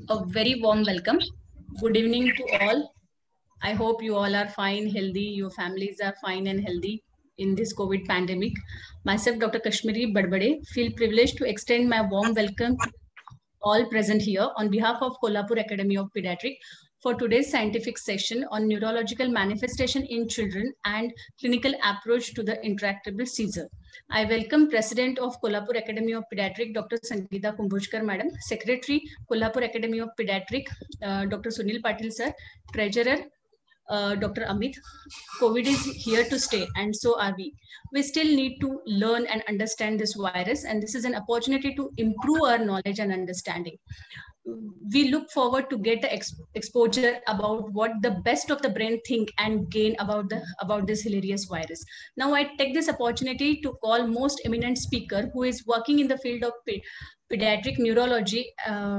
A very warm welcome. Good evening to all. I hope you all are fine, healthy, your families are fine and healthy in this COVID pandemic. Myself, Dr. Kashmiri Badbade, feel privileged to extend my warm welcome to all present here on behalf of Kolhapur Academy of Pediatric for today's scientific session on neurological manifestation in children and clinical approach to the intractable seizure. I welcome President of Kolhapur Academy of Pediatric, Dr. Sangeeta Kumbhushkar Madam, Secretary, Kolhapur Academy of Pediatric, Dr. Sunil Patil Sir, Treasurer, Dr. Amit. COVID is here to stay, and so are we. We still need to learn and understand this virus, and this is an opportunity to improve our knowledge and understanding. We look forward to get the exposure about what the best of the brain think and gain about this hilarious virus. Now I take this opportunity to call most eminent speaker who is working in the field of pediatric neurology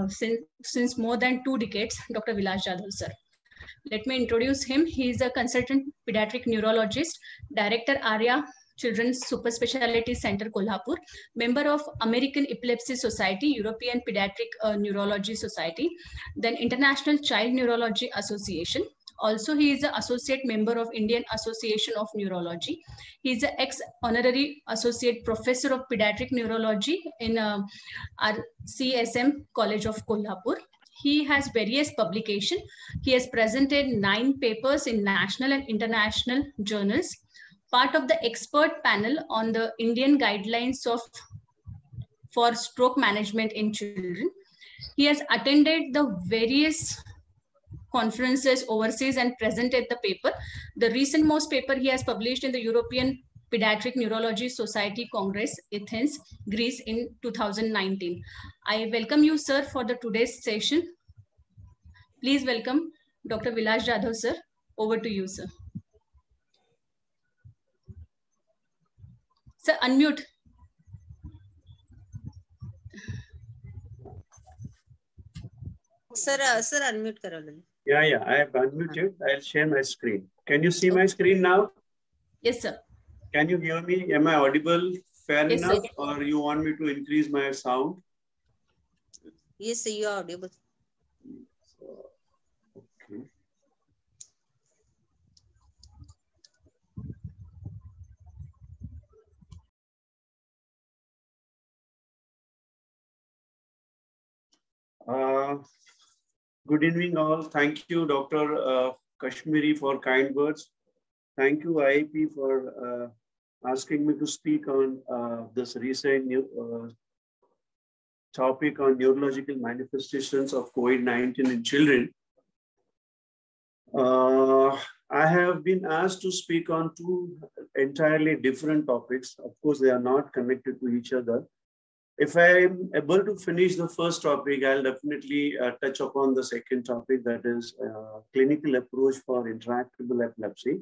since more than 2 decades, Dr. Vilas Jadhav sir. Let me introduce him. He is a consultant pediatric neurologist, Director ARIA Children's Super Specialty Center, Kolhapur, member of American Epilepsy Society, European Pediatric Neurology Society, then International Child Neurology Association. Also, he is an associate member of Indian Association of Neurology. He is an ex-honorary associate professor of pediatric neurology in RCSM College of Kolhapur. He has various publications. He has presented 9 papers in national and international journals, part of the expert panel on the Indian guidelines for stroke management in children. He has attended the various conferences overseas and presented the paper. The recent most paper he has published in the European Pediatric Neurology Society Congress, Athens, Greece in 2019. I welcome you, sir, for the today's session. Please welcome Dr. Vilas Jadhav, sir. Over to you, sir. Sir, unmute. Sir, unmute karo. Yeah, I have unmuted. I'll share my screen. Can you see my screen now? Yes, sir. Can you hear me? Am I audible fair Yes, enough, sir. or you want me to increase my sound? Yes, sir, you are audible. Okay. Good evening, all. Thank you, Dr. Kashmiri, for kind words. Thank you, IIP, for asking me to speak on this recent topic on neurological manifestations of COVID-19 in children. I have been asked to speak on 2 entirely different topics. Of course, they are not connected to each other. If I'm able to finish the first topic, I'll definitely touch upon the second topic, that is clinical approach for intractable epilepsy.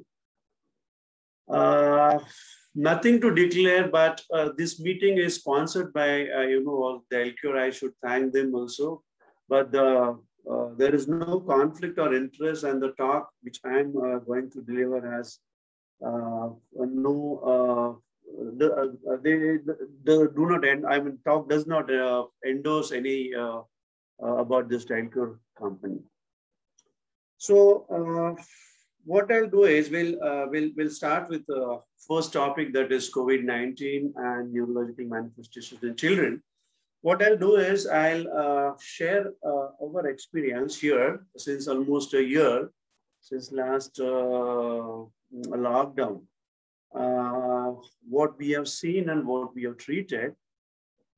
Nothing to declare, but this meeting is sponsored by, all the ELCure. I should thank them also. But there is no conflict or interest, and the talk which I am going to deliver has they do not end. I mean, talk does not endorse any about this ELCure company. So what I'll do is we'll start with the first topic, that is COVID-19 and neurological manifestations in children. What I'll do is I'll share our experience here since almost a year, since last lockdown, what we have seen and what we have treated.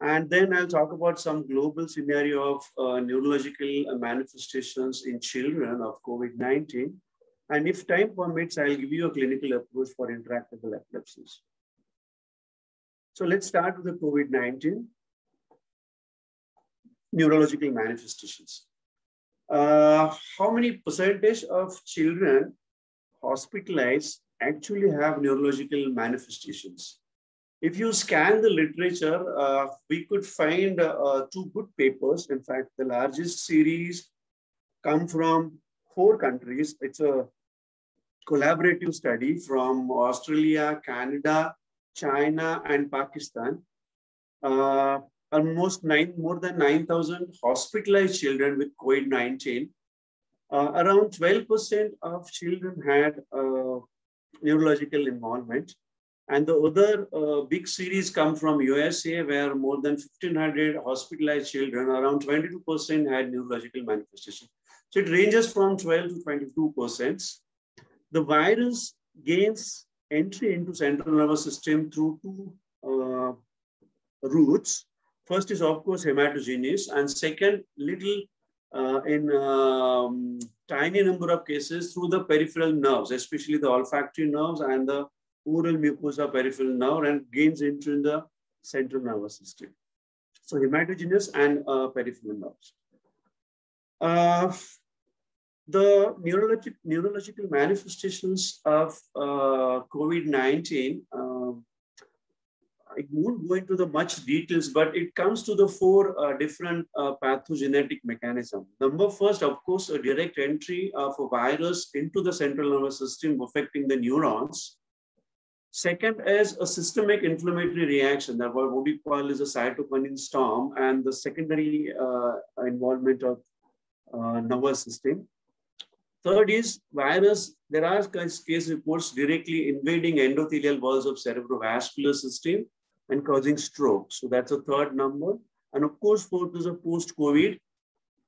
And then I'll talk about some global scenario of neurological manifestations in children of COVID-19. And if time permits, I'll give you a clinical approach for intractable epilepsies. So let's start with the COVID-19 neurological manifestations. How many percentage of children hospitalized actually have neurological manifestations? If you scan the literature, we could find 2 good papers. In fact, the largest series come from 4 countries. It's a collaborative study from Australia, Canada, China, and Pakistan. almost more than 9,000 hospitalized children with COVID-19. Around 12% of children had neurological involvement. And the other big series come from USA, where more than 1,500 hospitalized children, around 22% had neurological manifestation. So it ranges from 12 to 22%. The virus gains entry into central nervous system through two routes. First is, of course, hematogenous, and second, little in tiny number of cases through the peripheral nerves, especially the olfactory nerves and the oral mucosa peripheral nerve, and gains entry in the central nervous system. So hematogenous and peripheral nerves. The neurological manifestations of COVID-19, I won't go into the much details, but it comes to the four different pathogenetic mechanisms. Number first, of course, a direct entry of a virus into the central nervous system affecting the neurons. Second is a systemic inflammatory reaction, that what we call is a cytokine storm, and the secondary involvement of nervous system. Third is virus. There are case reports directly invading endothelial walls of cerebrovascular system and causing stroke. So that's a third number. And of course, fourth is a post-COVID.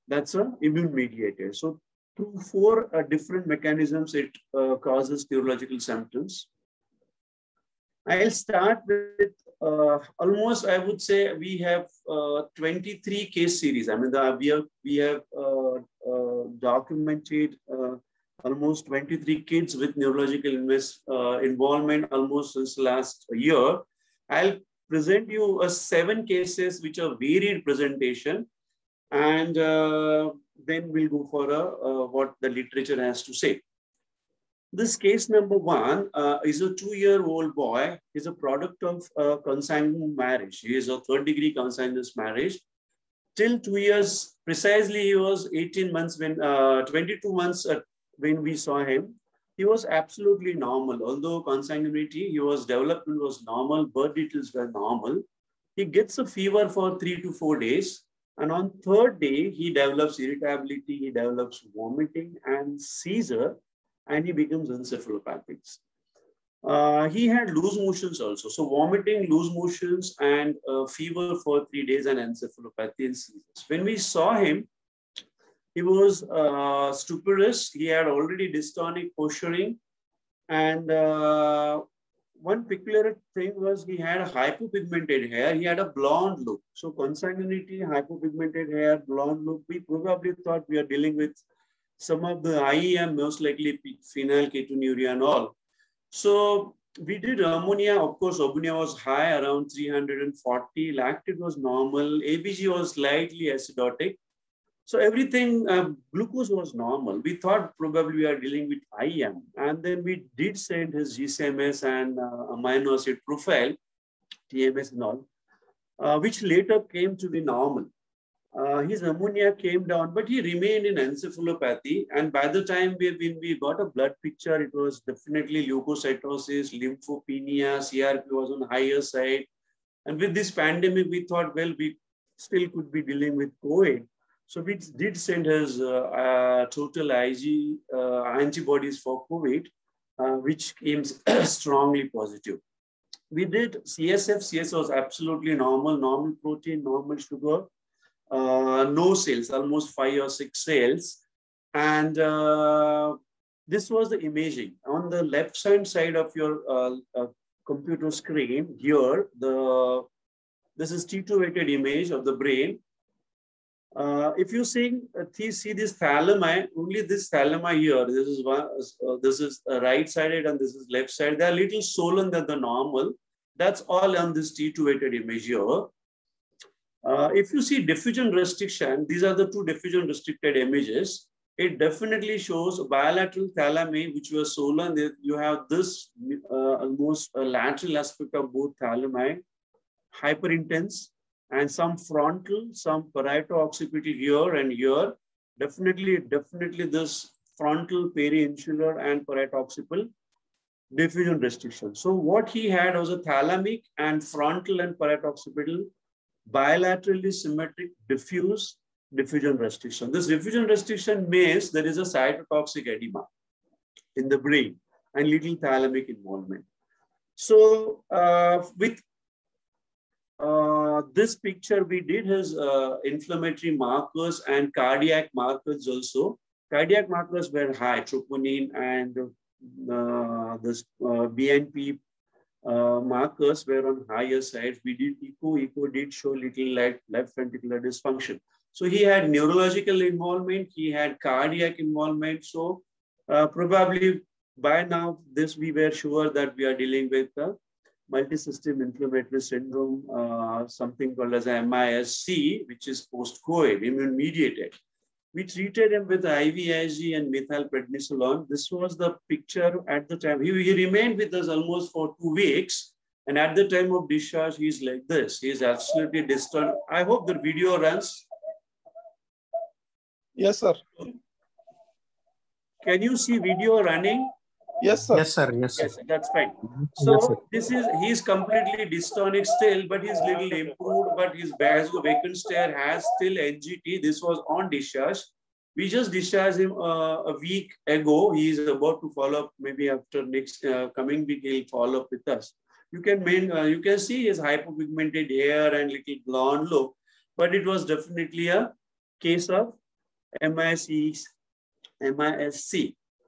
That's an immune mediator. So through four different mechanisms, it causes neurological symptoms. I'll start with almost, I would say, we have 23 case series. I mean, we have documented almost 23 kids with neurological involvement almost since last year. I'll present you 7 cases which are varied presentation, and then we'll go for what the literature has to say. This case number 1 is a 2-year-old boy. He's a product of consanguine marriage. He is a 3rd-degree consanguineous marriage. Till 2 years, precisely, he was 18 months when, 22 months when we saw him. He was absolutely normal. Although consanguinity, development was normal, birth details were normal. He gets a fever for 3 to 4 days. And on 3rd day, he develops irritability, he develops vomiting and seizure, and he becomes encephalopathic. He had loose motions also. So vomiting, loose motions, and fever for 3 days, and encephalopathy and seizures. When we saw him, he was stuporous. He had already dystonic posturing. And one peculiar thing was he had a hypopigmented hair. He had a blonde look. So consanguinity, hypopigmented hair, blonde look. We probably thought we are dealing with some of the IEM, most likely phenylketonuria and all. So we did ammonia. Of course, ammonia was high, around 340. Lactate was normal. ABG was slightly acidotic. So everything, glucose was normal. We thought probably we are dealing with IEM. And then we did send his GCMS and amino acid profile, TMS and all, which later came to be normal. His ammonia came down, but he remained in encephalopathy. And by the time when we got a blood picture, it was definitely leukocytosis, lymphopenia, CRP was on higher side. And with this pandemic, we thought, well, we still could be dealing with COVID. So we did send his total IG antibodies for COVID, which came strongly positive. We did CSF. CSF was absolutely normal protein, normal sugar. No cells, almost 5 or 6 cells. And this was the imaging. On the left side of your computer screen here, this is T2 weighted image of the brain. If you see this thalami, only this thalami here, this is right sided and this is left side. They are little swollen than the normal. That's all on this T2 weighted image here. If you see diffusion restriction, these are the 2 diffusion restricted images. It definitely shows bilateral thalami, which were swollen. You have this almost a lateral aspect of both thalami, hyperintense, and some frontal, some parieto-occipital here and here. Definitely this frontal, peri-insular, and parieto-occipital diffusion restriction. So what he had was a thalamic and frontal and parieto-occipital bilaterally symmetric diffusion restriction. This diffusion restriction means there is a cytotoxic edema in the brain and little thalamic involvement. So with this picture, we did his inflammatory markers and cardiac markers also. Cardiac markers were high, troponin and this BNP markers were on higher side. We did echo. Echo did show little left ventricular dysfunction. So he had neurological involvement. He had cardiac involvement. So probably by now, this we were sure that we are dealing with the multisystem inflammatory syndrome, something called as MISC, which is post-COVID, immune-mediated. We treated him with IVIG and methylprednisolone. This was the picture at the time. He remained with us almost for 2 weeks. And at the time of discharge, he's like this. He's absolutely disturbed. I hope the video runs. Yes, sir. Can you see video running? Yes, sir. Yes, sir. Yes, sir. Yes, that's fine. So Yes, sir. this is, he's completely dystonic still, but he's little improved, but his vacant stare has still NGT. This was on discharge. We just discharged him a week ago. He is about to follow up, maybe after next coming week, he'll follow up with us. You can see his hypopigmented hair and little blonde look, but it was definitely a case of MISC.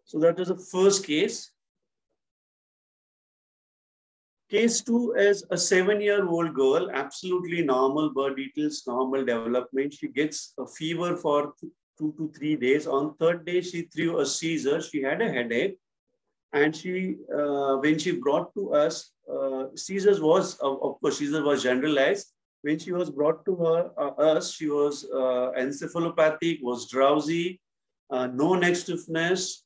So that was the first case. Case 2 is a 7-year-old girl, absolutely normal birth details, normal development. She gets a fever for 2 to 3 days. On 3rd day, she threw a seizure. She had a headache. And she, when she brought to us, seizures was, of course, seizure was generalized. When she was brought to us, she was encephalopathic, was drowsy, no neck stiffness.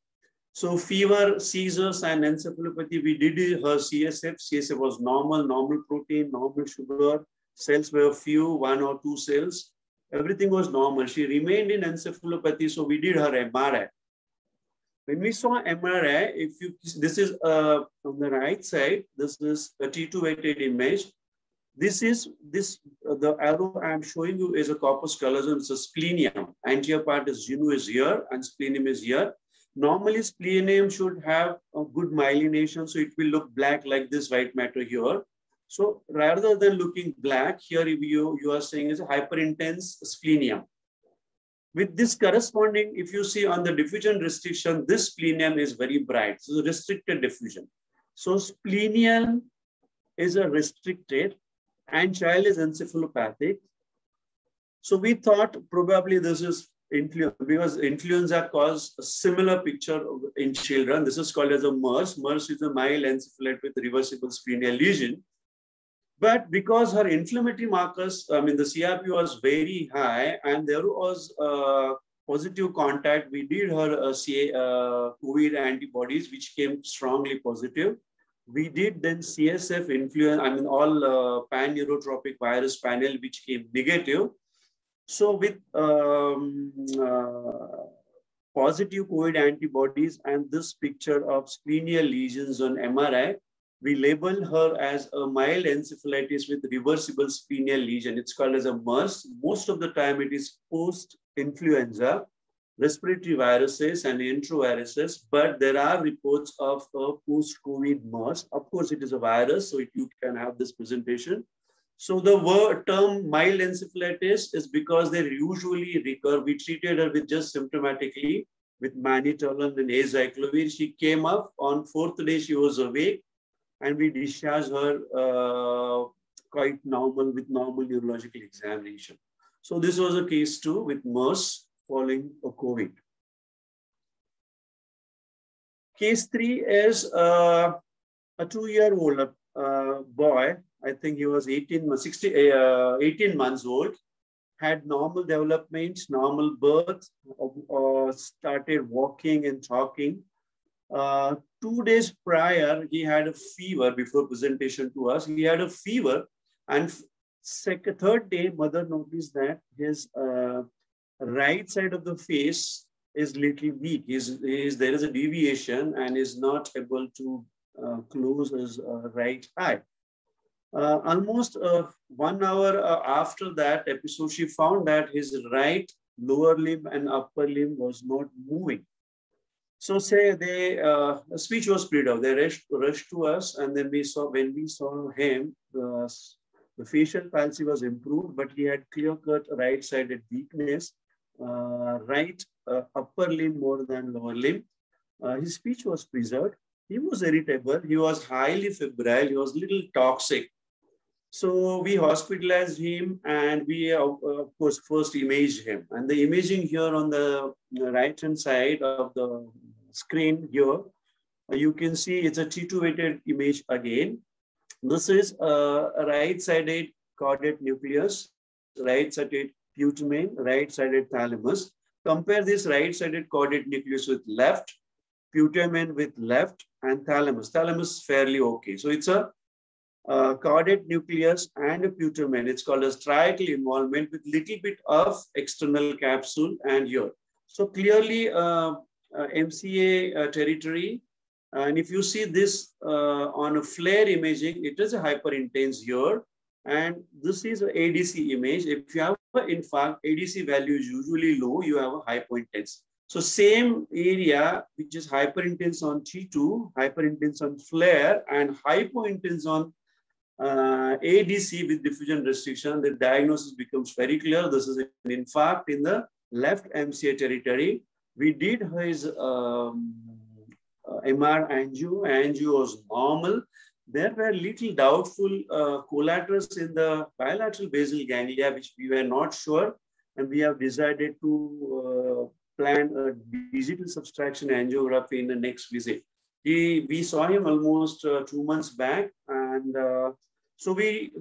So fever, seizures, and encephalopathy, we did her CSF. CSF was normal protein, normal sugar. Cells were few, 1 or 2 cells. Everything was normal. She remained in encephalopathy, so we did her MRI. When we saw MRI, this is on the right side, this is a T2 weighted image. The arrow I'm showing you is a corpus callosum, it's a splenium. Anterior part is genu is here and splenium is here. Normally, splenium should have a good myelination, so it will look black like this white matter here. So rather than looking black, here you are saying is a hyperintense splenium. With this corresponding, if you see on the diffusion restriction, this splenium is very bright. So restricted diffusion. So splenium is a restricted and child is encephalopathic. So we thought probably this is influenza, because influenza caused a similar picture in children. This is called as a MERS. MERS is a mild encephalite with reversible splenial lesion. But because her inflammatory markers, the CRP was very high and there was positive contact, we did her COVID antibodies, which came strongly positive. We did then CSF influenza, all pan-neurotropic virus panel, which came negative. So with positive COVID antibodies and this picture of splenial lesions on MRI, we label her as a mild encephalitis with reversible splenial lesion. It's called as a MERS. Most of the time it is post-influenza, respiratory viruses and enteroviruses, but there are reports of a post-COVID MERS. Of course, it is a virus, so you can have this presentation. So the term mild encephalitis is because they usually recur. We treated her with just symptomatically with mannitolone and acyclovir. She came up on 4th day, she was awake, and we discharged her quite normal with normal neurological examination. So this was a case 2 with MERS following a COVID. Case 3 is a 2-year-old boy. I think he was 18 months old, had normal development, normal birth, started walking and talking. 2 days prior, he had a fever before presentation to us. He had a fever, and 3rd day, mother noticed that his right side of the face is little weak. There is a deviation and is not able to close his right eye. Almost 1 hour after that episode, she found that his right lower limb and upper limb was not moving. So say they speech was spread out. They rushed to us, and then when we saw him, the facial palsy was improved, but he had clear-cut right-sided weakness, right upper limb more than lower limb. His speech was preserved. He was irritable. He was highly febrile. He was little toxic. So we hospitalized him, and we, of course, first imaged him. And the imaging here on the right-hand side of the screen here, you can see it's a T2 weighted image again. This is a right-sided caudate nucleus, right-sided putamen, right-sided thalamus. Compare this right-sided caudate nucleus with left, putamen with left, and thalamus. Thalamus is fairly okay. So it's a caudate nucleus and a putamen. It's called as triaxial involvement with little bit of external capsule and ear. So clearly MCA territory. And if you see this on a FLAIR imaging, it is a hyperintense ear. And this is an ADC image. If you have an infarct, ADC value is usually low, you have a hypointense. So same area, which is hyperintense on T2, hyperintense on FLAIR, and hypointense on ADC with diffusion restriction, the diagnosis becomes very clear. This is an infarct in the left MCA territory. We did his MR angio. Angio was normal. There were little doubtful collaterals in the bilateral basal ganglia, which we were not sure. And we have decided to plan a digital subtraction angiography in the next visit. We saw him almost 2 months back. And so we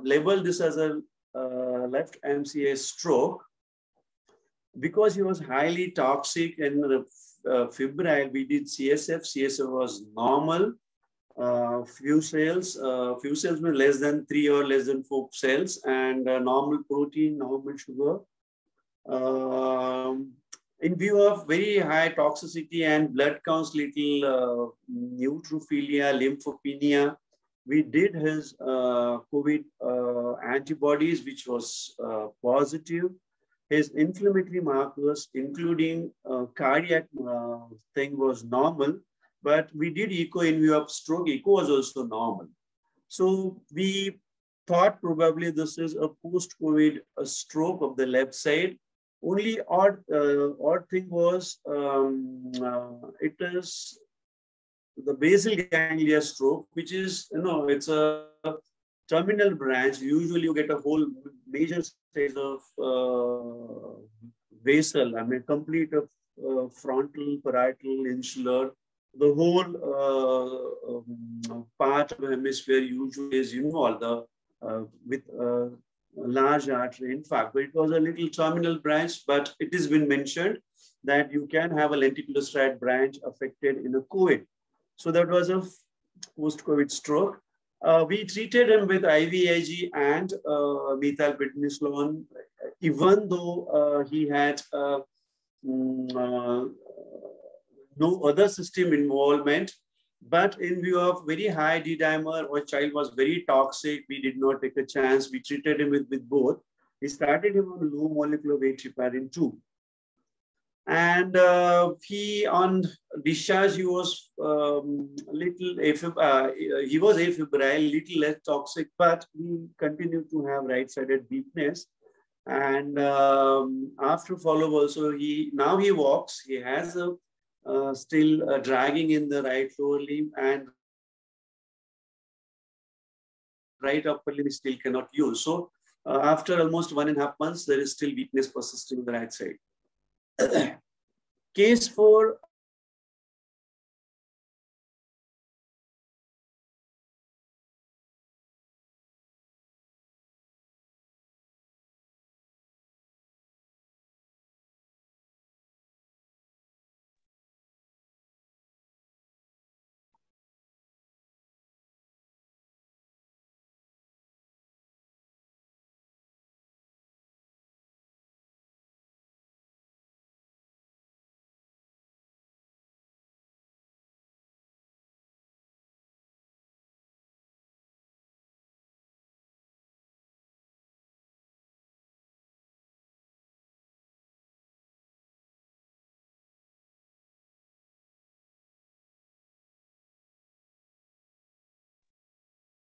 labeled this as a left MCA stroke. Because he was highly toxic and febrile, we did CSF. CSF was normal. Few cells were less than 3 or less than 4 cells, and normal protein, normal sugar. In view of very high toxicity and blood counts, little neutrophilia, lymphopenia, we did his COVID antibodies, which was positive. His inflammatory markers, including cardiac thing, was normal, but we did echo in view of stroke. Echo was also normal. So we thought probably this is a post-COVID stroke of the left side. Only odd thing was it is the basal ganglia stroke, which is, it's a terminal branch. Usually you get a whole major stage of vessel, complete of frontal, parietal, insular. The whole part of the hemisphere usually is involved with a large artery infarct. But it was a little terminal branch, but it has been mentioned that you can have a lenticular striate branch affected in a COVID. So that was a post-COVID stroke. We treated him with IVIG and methylprednisolone, even though he had no other system involvement. But in view of very high D-dimer, our child was very toxic. We did not take a chance. We treated him with both. We started him on low molecular weight heparin 2. And he, on discharge, he was little he was afebrile, little less toxic, but he continued to have right-sided weakness. And after follow also, now he walks. He has a still dragging in the right lower limb, and right upper limb still cannot use. So after almost 1.5 months, there is still weakness persisting on the right side. Case for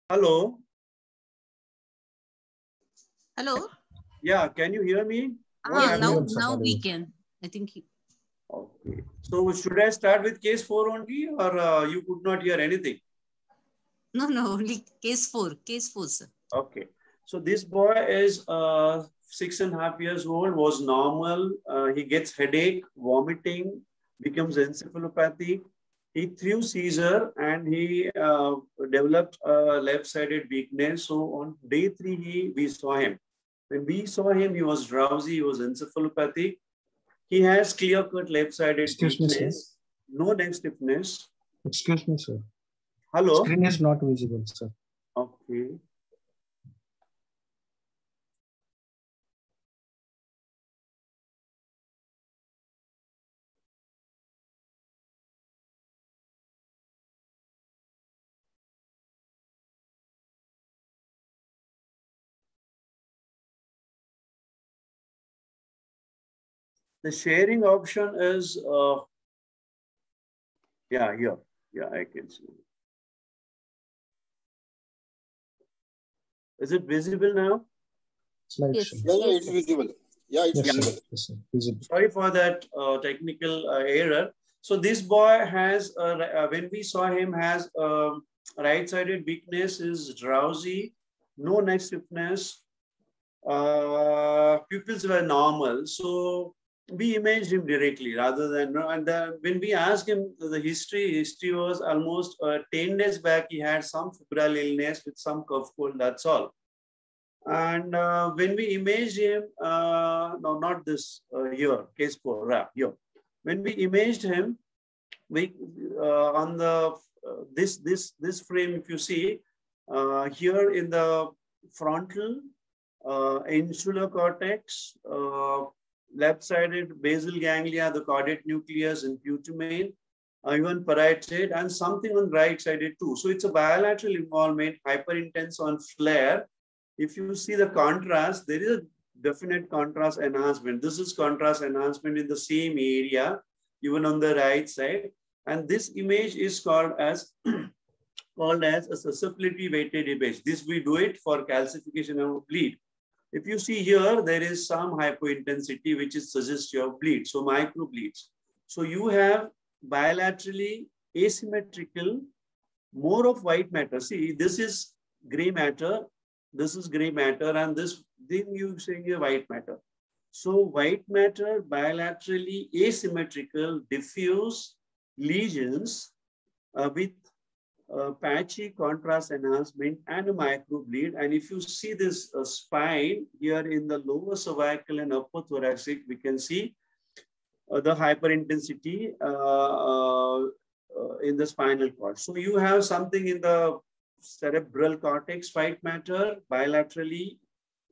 Hello. Hello. Yeah, can you hear me? Ah, now audible, sir, we audible. can. I think. Okay. So should I start with case 4 only, or you could not hear anything? No, only case 4. Case 4, sir. Okay. So this boy is 6.5 years old, was normal. He gets headache, vomiting, becomes encephalopathy. He threw seizure and he developed a left-sided weakness. So on day 3, we saw him. When we saw him, he was drowsy, he was encephalopathic. He has clear-cut left-sided Excuse me, sir. weakness, no neck stiffness. Excuse me, sir. Hello? Screen is not visible, sir. Okay. The sharing option is, yeah, here. Yeah, I can see. Is it visible now? Slide Yes. show. Yeah, it's visible. Yeah, it's Yes, sir. visible. Yes, sir. Visible. Sorry for that technical error. So this boy has, when we saw him, has right-sided weakness, is drowsy, no neck stiffness, pupils were normal. So we imaged him directly rather than, and when we asked him the history was almost 10 days back, he had some febrile illness with some cough cold, that's all. And when we imaged him, no, not this here, case 4, here. When we imaged him, we on the this frame, if you see here in the frontal insular cortex, left-sided basal ganglia, the caudate nucleus, and putamen, even parietal, and something on right-sided too. So it's a bilateral involvement, hyperintense on flare. If you see the contrast, there is a definite contrast enhancement. This is contrast enhancement in the same area, even on the right side. And this image is called as a susceptibility weighted image. This we do it for calcification of bleed. If you see here, there is some hypointensity which is suggestive of bleed, so micro bleeds. So you have bilaterally asymmetrical, more of white matter. See, this is gray matter, this is gray matter, and this then you saying a white matter. So white matter bilaterally asymmetrical diffuse lesions with patchy contrast enhancement and a microbleed. And if you see this spine here in the lower cervical and upper thoracic, we can see the hyperintensity in the spinal cord. So you have something in the cerebral cortex, white matter, bilaterally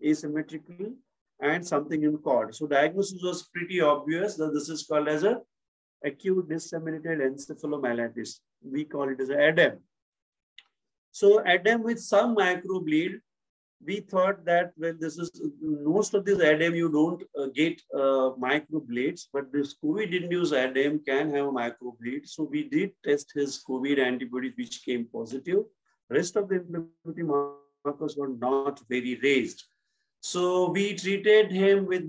asymmetrical, and something in cord. So diagnosis was pretty obvious that this is called as a acute disseminated encephalomyelitis. We call it as ADEM. So ADEM with some microbleed, we thought that when this is most of this ADEM, you don't get microbleeds, but this COVID-induced ADEM can have a microbleed. So we did test his COVID antibodies, which came positive. Rest of the inflammatory markers were not very raised. So we treated him with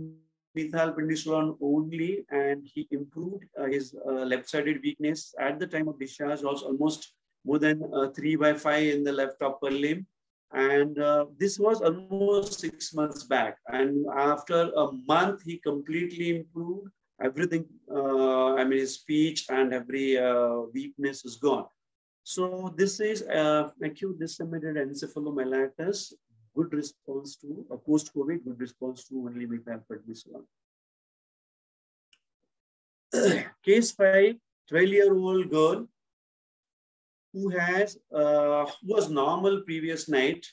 methylprednisolone only, and he improved his left-sided weakness. At the time of discharge was almost more than 3/5 in the left upper limb. And this was almost 6 months back. And after a month, he completely improved. Everything, I mean, his speech and every weakness is gone. So this is acute disseminated encephalomyelitis. Good response to post-COVID, good response to only methylprednisolone. Case 5, 12-year-old girl who has was normal previous night.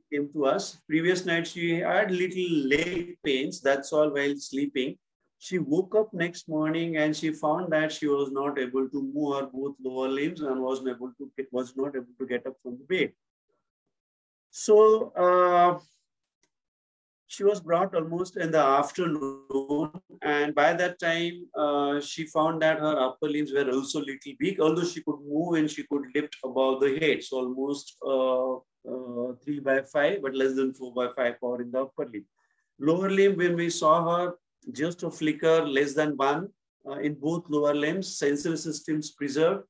Came to us. Previous night she had little leg pains. That's all while sleeping. She woke up next morning and she found that she was not able to move her both lower limbs and was not able to get up from the bed. So She was brought almost in the afternoon, and by that time, she found that her upper limbs were also little weak, although she could move and she could lift above the head. So almost 3/5, but less than 4/5 power in the upper limb. Lower limb, when we saw her, just a flicker, less than 1 in both lower limbs, sensory systems preserved.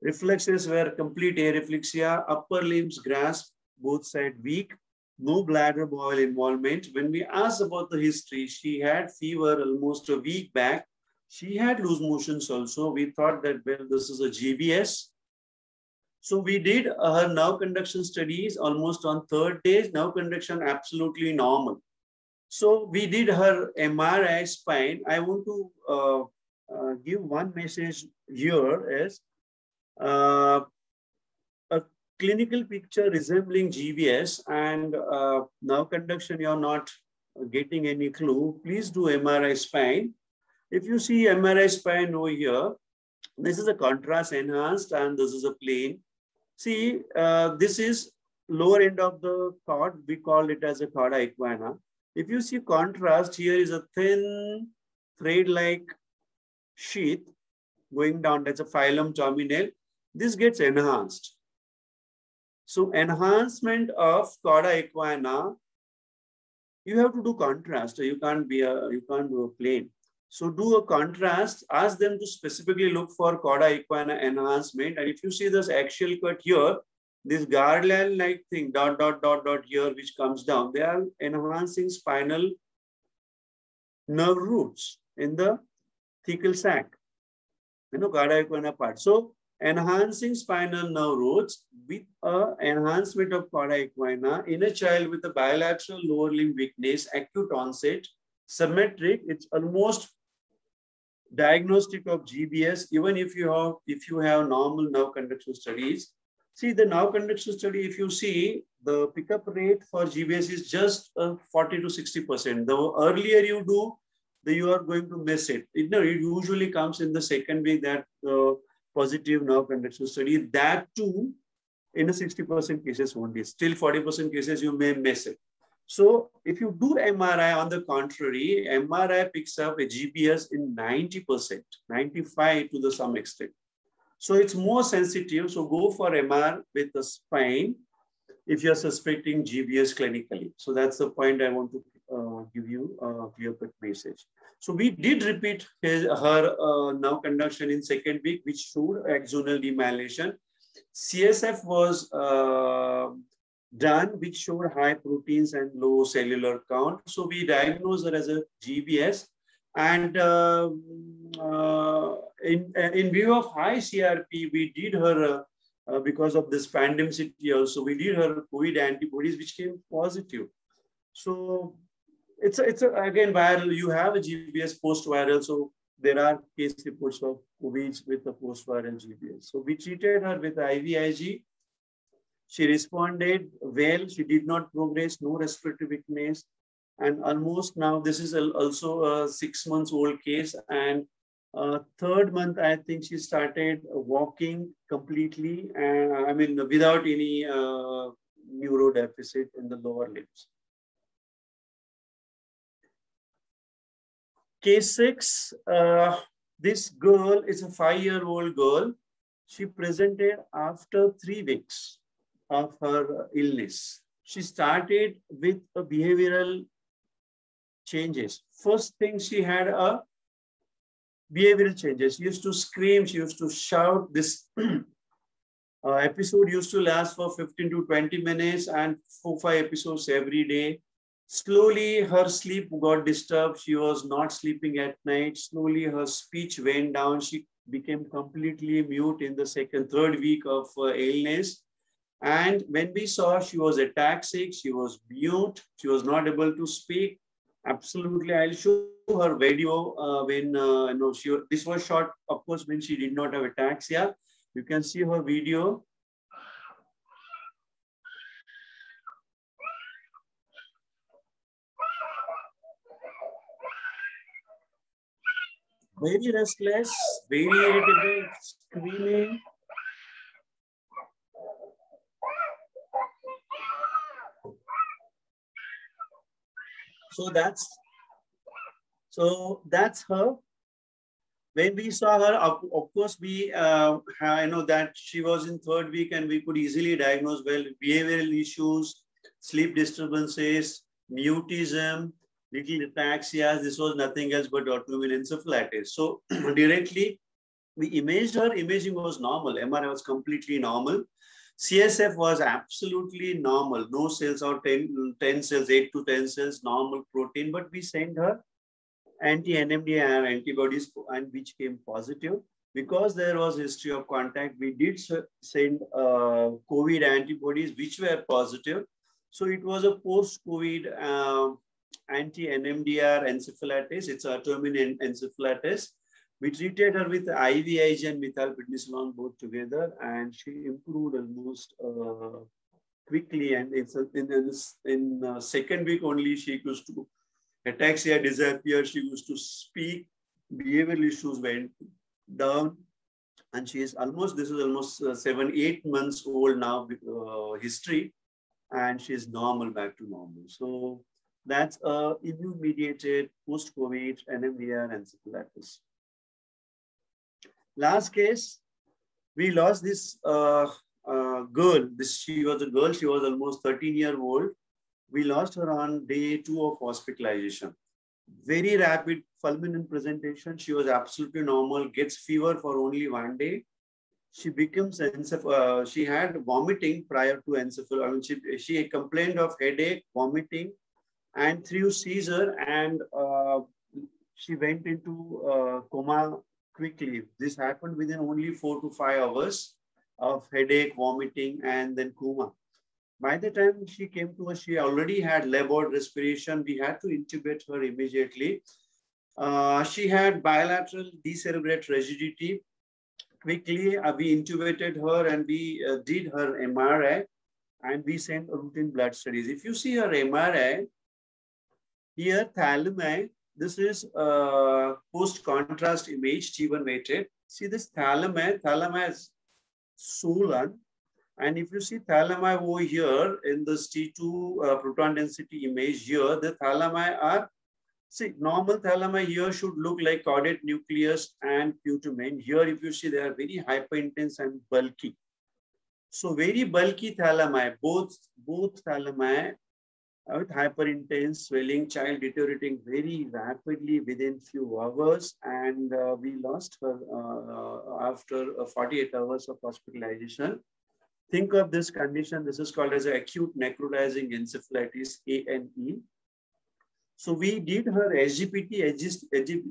Reflexes were complete areflexia, upper limbs grasp, both sides weak, no bladder bowel involvement. When we asked about the history, she had fever almost a week back. She had loose motions also. We thought that, well, this is a GBS. So we did her nerve conduction studies almost on third day, nerve conduction absolutely normal. So we did her MRI spine. I want to give one message here is, a clinical picture resembling GBS and nerve conduction, you're not getting any clue, please do MRI spine. If you see MRI spine over here, this is a contrast enhanced and this is a plane. See, this is lower end of the cord. We call it as a cauda equina. If you see contrast, here is a thin thread-like sheath going down. That's a phylum terminal. This gets enhanced. So enhancement of cauda equina, you have to do contrast. You can't do a plane. So do a contrast. Ask them to specifically look for cauda equina enhancement. And if you see this axial cut here, this garland-like thing, dot, dot, dot, dot here, which comes down, they are enhancing spinal nerve roots in the thecal sac, cauda equina part. So enhancing spinal nerve roots with enhancement of cauda equina in a child with a bilateral lower limb weakness, acute onset, symmetric, it's almost diagnostic of GBS, even if you have normal nerve conduction studies. See the nerve conduction study, if you see the pickup rate for GBS is just 40 to 60%. The earlier you do, you are going to miss it. It usually comes in the second week, that positive nerve conduction study, that too in a 60% cases only. Still 40% cases you may miss it. So if you do MRI, on the contrary, MRI picks up a GBS in 90%, 95 to some extent. So it's more sensitive. So go for MR with the spine if you're suspecting GBS clinically. So that's the point I want to give you a clear-cut message. So we did repeat her nerve conduction in second week, which showed axonal demyelination. CSF was done, which showed high proteins and low cellular count. So we diagnosed her as a GBS. And in view of high CRP, we did her, because of this pandemicity also, we did her COVID antibodies, which came positive. So it's again viral. You have a GBS post-viral. So there are case reports of COVID with the post-viral GBS. So we treated her with IVIG. She responded well. She did not progress, no respiratory weakness. And almost now, this is also a 6 months old case. And third month, I think she started walking completely. And without any neuro deficit in the lower limbs. Case 6, this girl is a 5-year-old girl. She presented after 3 weeks of her illness. She started with a behavioral changes. First thing, she had a behavioral changes. She used to scream, she used to shout. This episode used to last for 15 to 20 minutes and 4-5 episodes every day. Slowly, her sleep got disturbed. She was not sleeping at night. Slowly, her speech went down. She became completely mute in the second, third week of illness. And when we saw, she was ataxic, she was mute, she was not able to speak. Absolutely, I'll show her video when this was shot, of course, when she did not have ataxia. You can see her video. Very restless, very irritable, screaming. So that's her. When we saw her, of course, we know that she was in 3rd week, and we could easily diagnose well behavioral issues, sleep disturbances, mutism, little ataxia. This was nothing else but autoimmune encephalitis. So directly we imaged her. Imaging was normal. MRI was completely normal. CSF was absolutely normal. No cells or 10 cells, 8 to 10 cells, normal protein. But we sent her anti-NMDA antibodies, and which came positive. Because there was history of contact, we did send COVID antibodies, which were positive. So it was a post-COVID anti-NMDA encephalitis. It's autoimmune encephalitis. We treated her with IVIG and methylprednisolone both together, and she improved almost quickly. And it's in 2nd week only she used to ataxia disappeared. She used to speak. Behavioral issues went down, and she is almost. This is almost 7-8 months old now. History, and she is normal, back to normal. So that's immune-mediated post-COVID NMDA encephalitis. Last case, we lost this girl. She was a girl. She was almost 13-year-old. We lost her on day 2 of hospitalization. Very rapid fulminant presentation. She was absolutely normal. Gets fever for only 1 day. She becomes she had vomiting prior to encephalitis. I mean, she complained of headache, vomiting, and through seizure, and she went into coma quickly. This happened within only 4 to 5 hours of headache, vomiting, and then coma. By the time she came to us, she already had labor respiration. We had to intubate her immediately. She had bilateral decerebrate rigidity. Quickly, we intubated her, and we did her MRI, and we sent routine blood studies. If you see her MRI, here thalami, this is post-contrast image, T1 weighted. See this thalami is swollen. And if you see thalami over here in this T2 proton density image here, the thalami are, see, normal thalami here should look like caudate nucleus and putamen. Here, if you see, they are very hyperintense and bulky. So very bulky thalami, both thalami with hyperintense swelling, child deteriorating very rapidly within few hours, and we lost her after 48 hours of hospitalization. Think of this condition. This is called as acute necrotizing encephalitis, ANE. So we did her SGPT.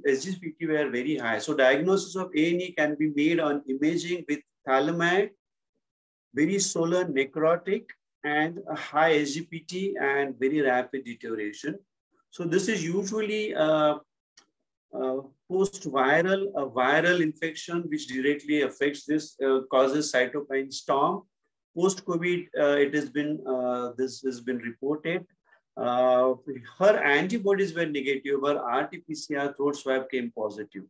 SGPT were very high. So diagnosis of ANE can be made on imaging with thalami, very swollen, necrotic, and a high SGPT and very rapid deterioration. So this is usually post-viral, a viral infection which directly affects this, causes cytokine storm. Post-COVID, it has been, this has been reported. Her antibodies were negative, her RT-PCR throat swab came positive.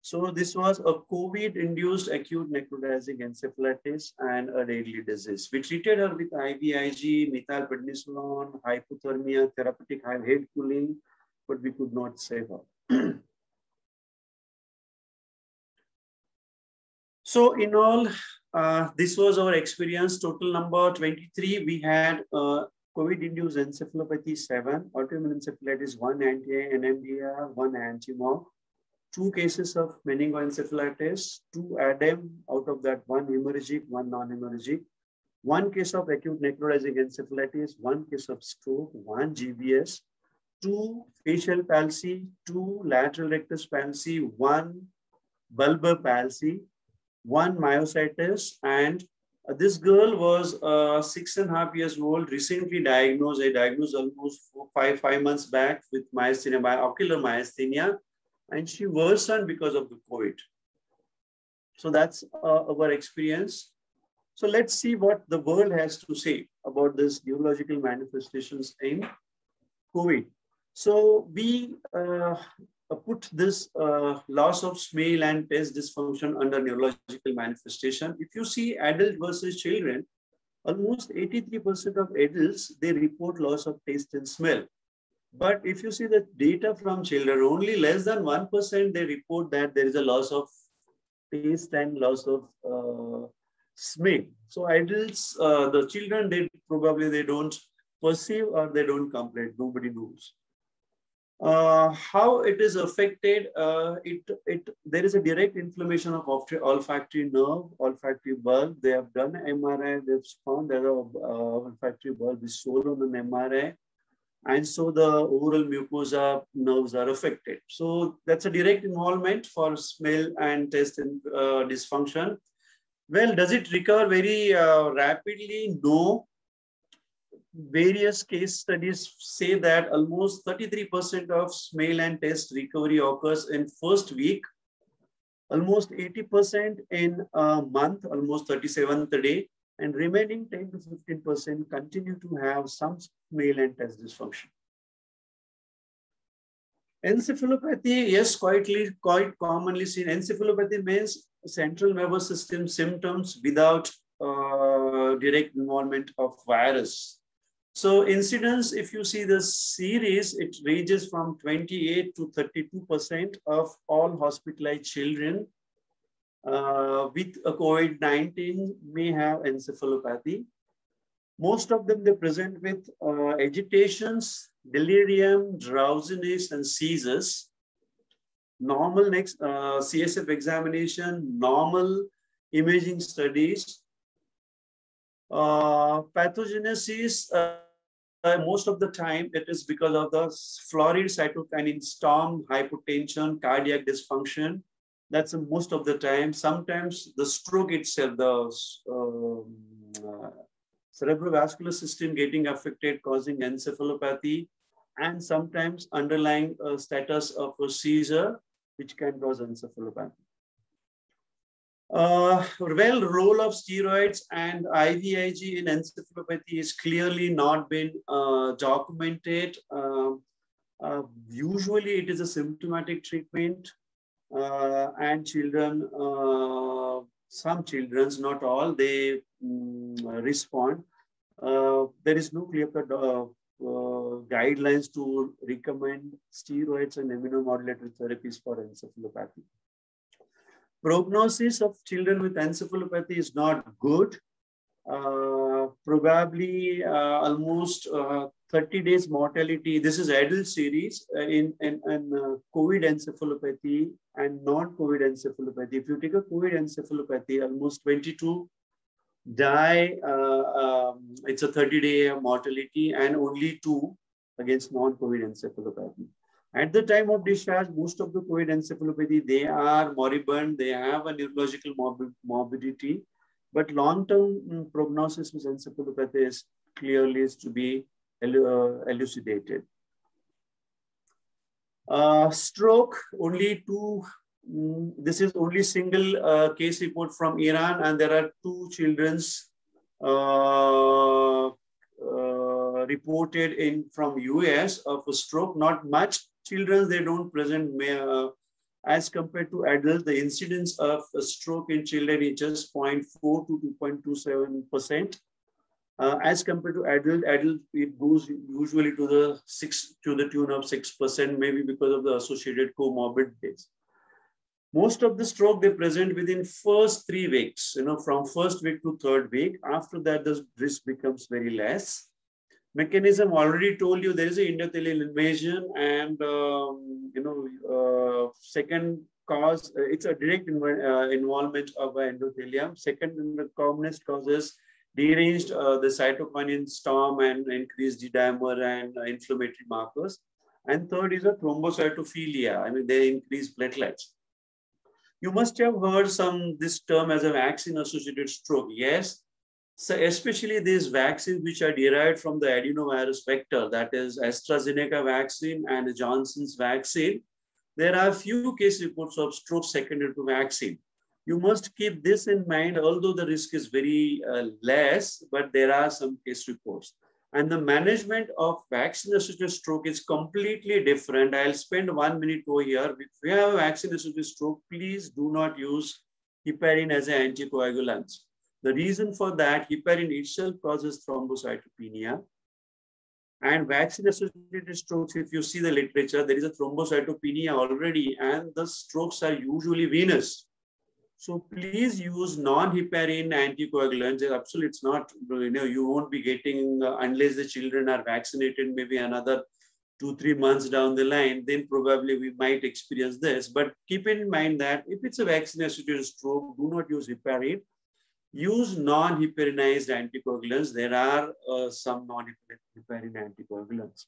So this was a COVID-induced acute necrotizing encephalitis and a deadly disease. We treated her with IVIG, methylprednisolone, hypothermia, therapeutic head cooling, but we could not save her. So in all, this was our experience. Total number 23. We had COVID-induced encephalopathy 7, autoimmune encephalitis 1, anti-NMDA 1, anti-MOG, 2 cases of meningoencephalitis, 2 ADEM, out of that 1 hemorrhagic, 1 non-hemorrhagic, 1 case of acute necrotizing encephalitis, 1 case of stroke, 1 GBS, 2 facial palsy, 2 lateral rectus palsy, 1 bulbar palsy, 1 myositis, and this girl was 6.5 years old, recently diagnosed. I diagnosed almost 5 months back with myasthenia, ocular myasthenia, and she worsened because of the COVID. So that's our experience. So let's see what the world has to say about this neurological manifestations in COVID. So we put this loss of smell and taste dysfunction under neurological manifestation. If you see adult versus children, almost 83% of adults, they report loss of taste and smell. But if you see the data from children, only less than 1% they report that there is a loss of taste and loss of smell. So adults, the children, they don't perceive or they don't complain. Nobody knows. How it is affected, there is a direct inflammation of olfactory nerve, olfactory bulb. They have done MRI, they've found that the olfactory bulb is swollen on an MRI. And so the oral mucosa nerves are affected. So that's a direct involvement for smell and taste and dysfunction. Well, does it recover very rapidly? No. Various case studies say that almost 33% of smell and taste recovery occurs in first week, almost 80% in a month, almost 37th day, and remaining 10 to 15% continue to have some smell and taste dysfunction. Encephalopathy, yes, quite commonly seen. Encephalopathy means central nervous system symptoms without direct involvement of virus. So incidence, if you see the series, it ranges from 28 to 32% of all hospitalized children with a COVID-19 may have encephalopathy. Most of them, they present with agitations, delirium, drowsiness, and seizures. Normal next CSF examination, normal imaging studies. Pathogenesis, most of the time, it is because of the florid cytokinin storm, hypotension, cardiac dysfunction. That's most of the time. Sometimes the stroke itself, the cerebrovascular system getting affected, causing encephalopathy, and sometimes underlying status of a seizure, which can cause encephalopathy. Well, role of steroids and IVIG in encephalopathy is clearly not been documented. Usually it is a symptomatic treatment and children, some children, not all, they respond. There is no clear-cut guidelines to recommend steroids and immunomodulatory therapies for encephalopathy. Prognosis of children with encephalopathy is not good. Probably almost 30 days mortality. This is adult series in COVID encephalopathy and non-COVID encephalopathy. If you take a COVID encephalopathy, almost 22 die. It's a 30-day mortality and only 2 against non-COVID encephalopathy. At the time of discharge, most of the COVID encephalopathy, they are moribund, they have a neurological morbidity, but long-term prognosis with encephalopathy is clearly is to be elucidated. Stroke, only 2, this is only single case report from Iran, and there are 2 children's reported in from US of a stroke, not much. Children, they don't present as compared to adults. The incidence of a stroke in children is just 0.4 to 2.27%. As compared to adult, it goes usually to the tune of 6%, maybe because of the associated comorbidities. Most of the stroke they present within first 3 weeks, from first week to 3rd week. After that, the risk becomes very less. Mechanism, already told you, there is an endothelial invasion, and second cause, it's a direct involvement of endothelium. Second, the commonest causes deranged the cytokinin storm and increased D-dimer and inflammatory markers. And third is a thrombocytopenia. I mean, they increase platelets. You must have heard this term as a vaccine-associated stroke. Yes. So especially these vaccines which are derived from the adenovirus vector, that is AstraZeneca vaccine and Johnson's vaccine, there are few case reports of stroke secondary to vaccine. You must keep this in mind, although the risk is very less, but there are some case reports. And the management of vaccine-associated stroke is completely different. I'll spend 1 minute over here. If you have a vaccine-associated stroke, please do not use heparin as an anticoagulant. The reason for that, heparin itself causes thrombocytopenia. And vaccine-associated strokes, if you see the literature, there is a thrombocytopenia already, and the strokes are usually venous. So please use non-heparin anticoagulants. Absolutely, it's not, you won't be getting, unless the children are vaccinated, maybe another 2-3 months down the line, then probably we might experience this. But keep in mind that if it's a vaccine-associated stroke, do not use heparin. Use non-heparinized anticoagulants. There are some non-heparin anticoagulants.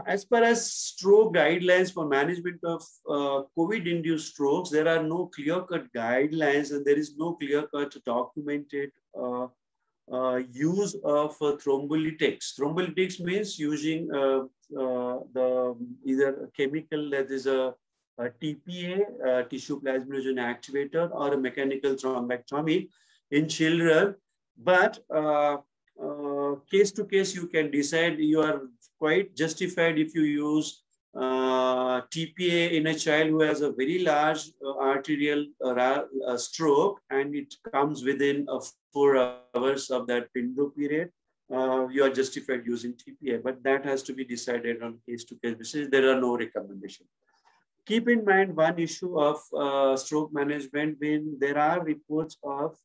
As far as stroke guidelines for management of COVID-induced strokes, there are no clear-cut guidelines, and there is no clear-cut documented use of thrombolytics. Thrombolytics means using either a chemical that is a TPA, tissue plasminogen activator, or a mechanical thrombectomy in children. But case to case, you can decide. You are quite justified if you use TPA in a child who has a very large arterial stroke, and it comes within 4 hours of that window period. You are justified using TPA, but that has to be decided on case to case basis. There are no recommendations. Keep in mind one issue of stroke management when there are reports of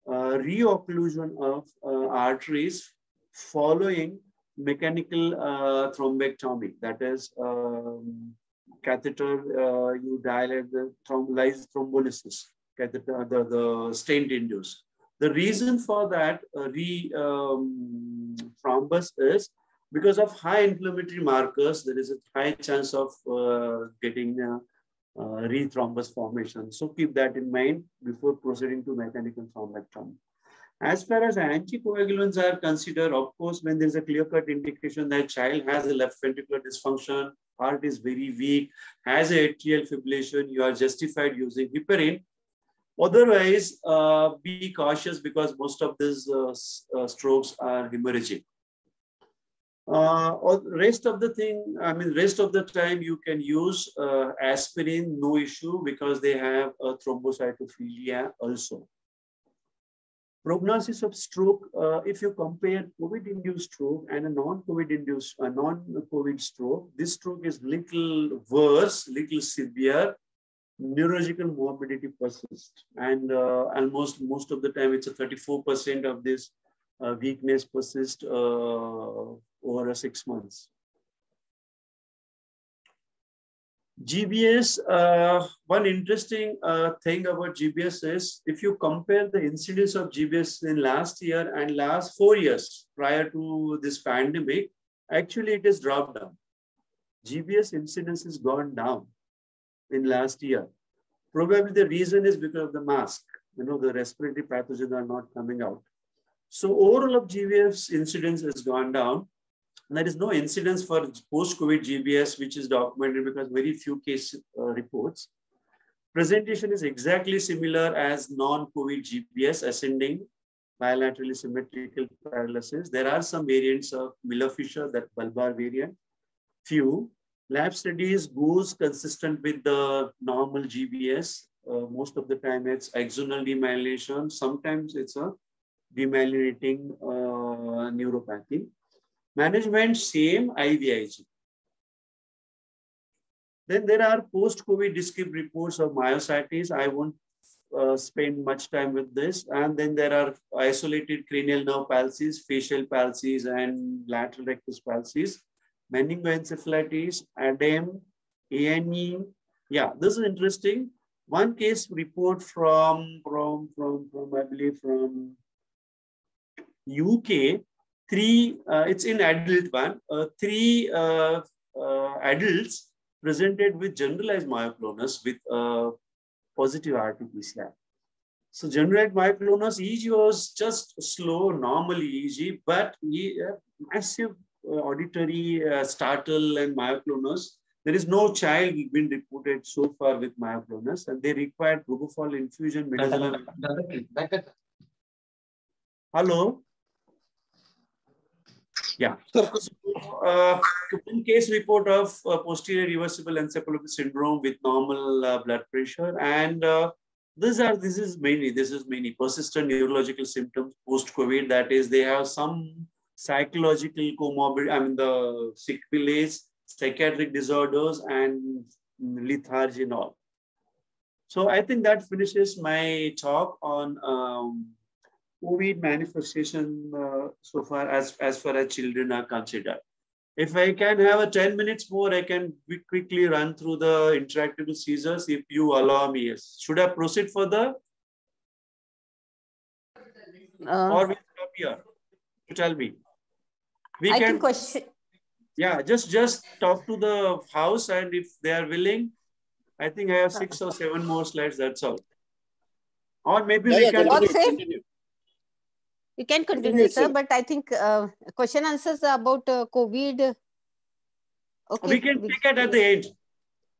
reocclusion of arteries following mechanical thrombectomy. That is catheter, you dilate the thrombolysis, catheter, the stent induced. The reason for that thrombus is because of high inflammatory markers. There is a high chance of getting re-thrombus formation. So keep that in mind before proceeding to mechanical thrombectomy. As far as anticoagulants are considered, of course, when there's a clear-cut indication that child has a left ventricular dysfunction, heart is very weak, has atrial fibrillation, you are justified using heparin. Otherwise, be cautious because most of these strokes are hemorrhagic. Rest of the time you can use aspirin, no issue, because they have a thrombocytopenia also. Prognosis of stroke, if you compare COVID-induced stroke and a non-COVID stroke, this stroke is little worse, little severe. Neurological morbidity persists, and almost most of the time it's a 34% of this weakness persists over 6 months. GBS, one interesting thing about GBS is if you compare the incidence of GBS in last year and last 4 years prior to this pandemic, actually it has dropped down. GBS incidence has gone down in last year. Probably the reason is because of the mask. The respiratory pathogens are not coming out. So overall of GBS incidence has gone down. There is no incidence for post-COVID GBS, which is documented because very few case reports. Presentation is exactly similar as non-COVID GBS, ascending, bilaterally symmetrical paralysis. There are some variants of Miller-Fisher, that bulbar variant, few. Lab studies goes consistent with the normal GBS. Most of the time it's axonal demyelination. Sometimes it's a demyelinating neuropathy. Management, same, IVIG. Then there are post-COVID discrete reports of myositis. I won't spend much time with this. And then there are isolated cranial nerve palsies, facial palsies, and lateral rectus palsies. Meningoencephalitis, ADEM, ANE. Yeah, this is interesting. One case report from I believe from UK. It's in adult one. 3 adults presented with generalized myoclonus with positive RT-PCR. So generalized myoclonus EEG was just slow, normal EEG, but massive auditory startle and myoclonus. There is no child been reported so far with myoclonus, and they required propofol infusion. Hello. Yeah. So, one case report of posterior reversible encephalopathy syndrome with normal blood pressure, and this is mainly persistent neurological symptoms post-COVID. That is, they have some psychological comorbid, I mean the sequelae, psychiatric disorders, and lethargy and all. So I think that finishes my talk on COVID manifestation so far as far as children are considered. If I can have a 10 minutes more, I can quickly run through the intractable seizures if you allow me. Yes. Should I proceed further? Or we stop here? You tell me. I can question. Yeah, just talk to the house, and if they are willing, I think I have 6 or 7 more slides, that's all. Or maybe we can... Continue. You can continue, sir, but I think question answers about COVID. Okay. We can take it at the end.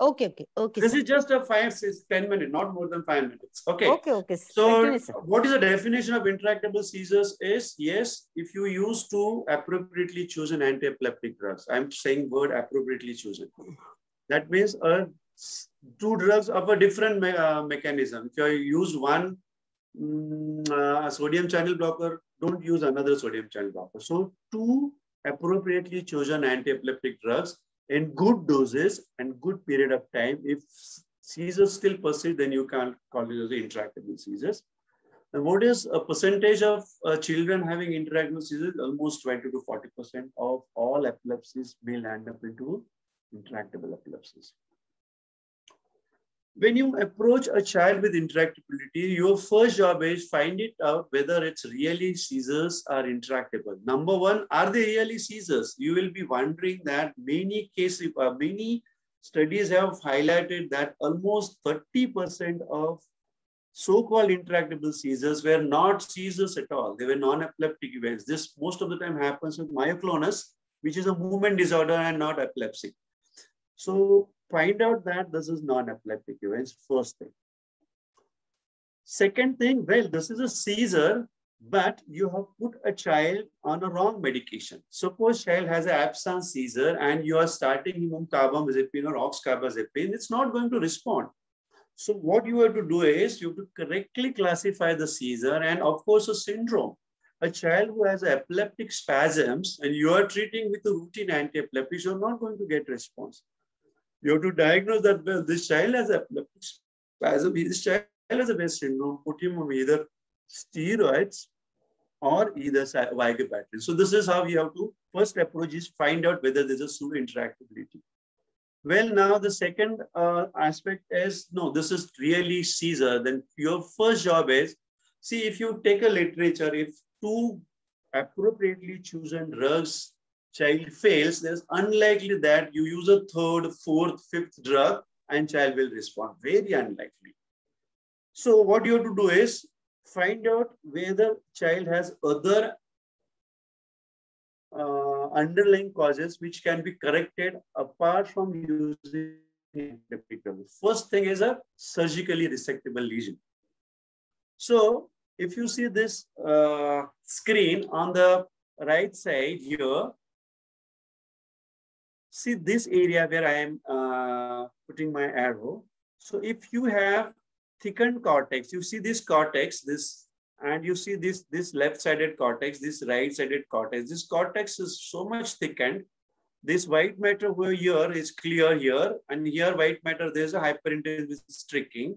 Okay. This sir. is just a 5-10 minutes, not more than 5 minutes. Okay. Okay. So continue, sir. what is the definition of intractable seizures is, yes, if you use to appropriately chosen anti-epileptic drugs. I'm saying word appropriately chosen. That means 2 drugs of a different mechanism. If you use one sodium channel blocker, don't use another sodium channel blocker. So 2 appropriately chosen anti-epileptic drugs in good doses and good period of time. If seizures still persist, then you can't call it as intractable seizures. And what is a percentage of children having intractable seizures? Almost 20 to 40% of all epilepsies may land up into intractable epilepsies. When you approach a child with intractability, your first job is find it out whether it's really seizures are intractable. Number one, are they really seizures? You will be wondering that many cases, many studies have highlighted that almost 30% of so-called intractable seizures were not seizures at all. They were non-epileptic events. This most of the time happens with myoclonus, which is a movement disorder and not epilepsy. So find out that this is non-epileptic events, first thing. Second thing, well, this is a seizure, but you have put a child on a wrong medication. Suppose child has an absence seizure and you are starting him on carbamazepine or oxcarbazepine, it's not going to respond. So what you have to do is you have to correctly classify the seizure and of course a syndrome. A child who has epileptic spasms and you are treating with a routine anti-epileptic, you're not going to get response. You have to diagnose that, well, this child has epileptic spasm, this child has a West syndrome, put him on either steroids or either vigabatrin. So this is how you have to first approach is find out whether there's a pseudo interactability. Well, now the second aspect is, no, this is really seizure. Then your first job is, see, if you take a literature, if 2 appropriately chosen drugs child fails, there's unlikely that you use a 3rd, 4th, 5th drug and child will respond. Very unlikely. So what you have to do is find out whether child has other underlying causes which can be corrected apart from using anti-epileptic. First thing is a surgically resectable lesion. So if you see this screen on the right side here, see this area where I am putting my arrow. So if you have thickened cortex, you see this cortex, this, and you see this left-sided cortex, this right-sided cortex. This cortex is so much thickened. This white matter over here is clear here, and here white matter, there's a hyperintense streaking,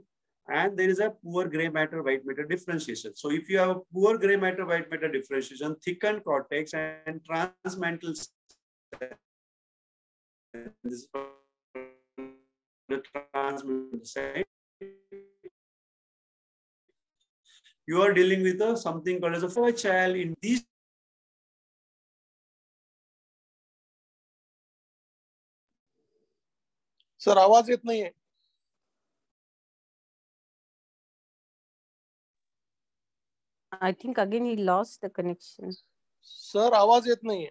and there is a poor gray matter white matter differentiation. So if you have a poor gray matter white matter differentiation, thickened cortex and transmantle this the transmantle side, you are dealing with something called as a child in these. Sir आवाज येत नाहीये. I think again he lost the connection. Sir आवाज येत नाहीये.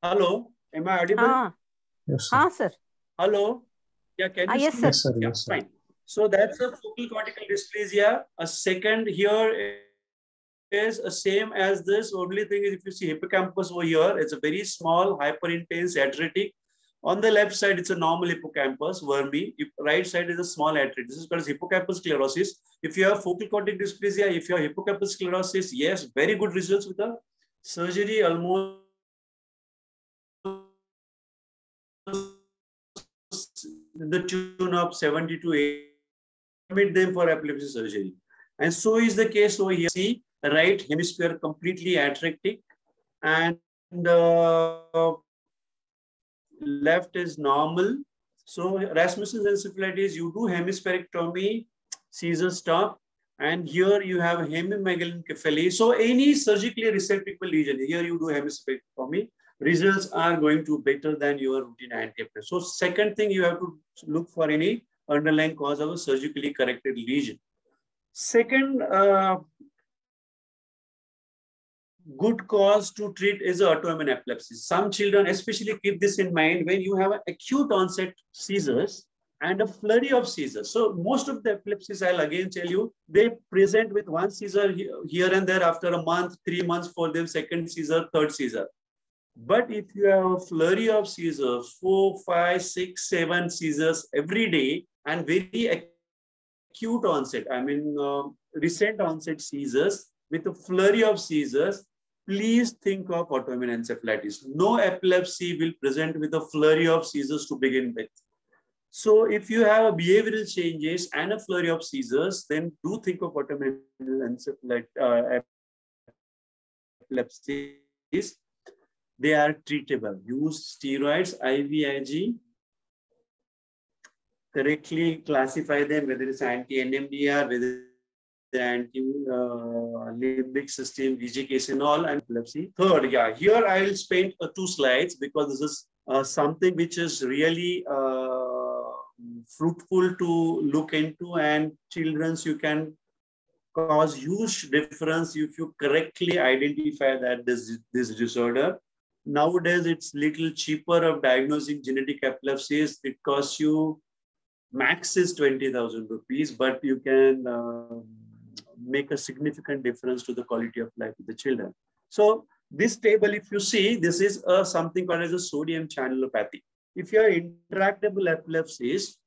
Hello, am I audible? Yes, sir. Sir. Hello. Yeah, can you Yes, see? sir. Yes, sir. Yeah, Yes, sir. fine. So that's a focal cortical dysplasia. A second here is the same as this. Only thing is, if you see hippocampus over here, it's a very small, hyperintense atretic. On the left side, it's a normal hippocampus, wormy. Right side is a small atretic. This is called as hippocampus sclerosis. If you have focal cortical dysplasia, if you have hippocampus sclerosis, yes, very good results with the surgery, almost the tune of 70 to 80. Admit them for epilepsy surgery. And so is the case over here. See, the right hemisphere completely atretic, and left is normal. So Rasmussen's encephalitis, you do hemispherectomy, seizures stop, and here you have hemimegalencephaly. So any surgically resectable lesion, here you do hemispherectomy, results are going to be better than your routine anti-epileptic. So second thing, you have to look for any underlying cause of a surgically corrected lesion. Second, good cause to treat is autoimmune epilepsy. Some children especially keep this in mind when you have an acute onset seizures and a flurry of seizures. So most of the epilepsies, I'll again tell you, they present with one seizure here and there after a month, 3 months for them, second seizure, third seizure. But if you have a flurry of seizures, 4, 5, 6, 7 seizures every day and very acute onset, I mean recent onset seizures with a flurry of seizures, please think of autoimmune encephalitis. No epilepsy will present with a flurry of seizures to begin with. So if you have a behavioral changes and a flurry of seizures, then do think of autoimmune epilepsies. They are treatable. Use steroids, IVIG, correctly classify them, whether it's anti-NMDR, whether the anti-limbic system, VGK-synol, and epilepsy. Third, yeah, here I'll spend 2 slides because this is something which is really fruitful to look into, and children's you can cause huge difference if you correctly identify that this disorder. Nowadays, it's little cheaper of diagnosing genetic epilepsies. It costs you max is 20,000 rupees, but you can make a significant difference to the quality of life of the children. So this table, if you see, this is something called as a sodium channelopathy. If you are intractable epilepsies,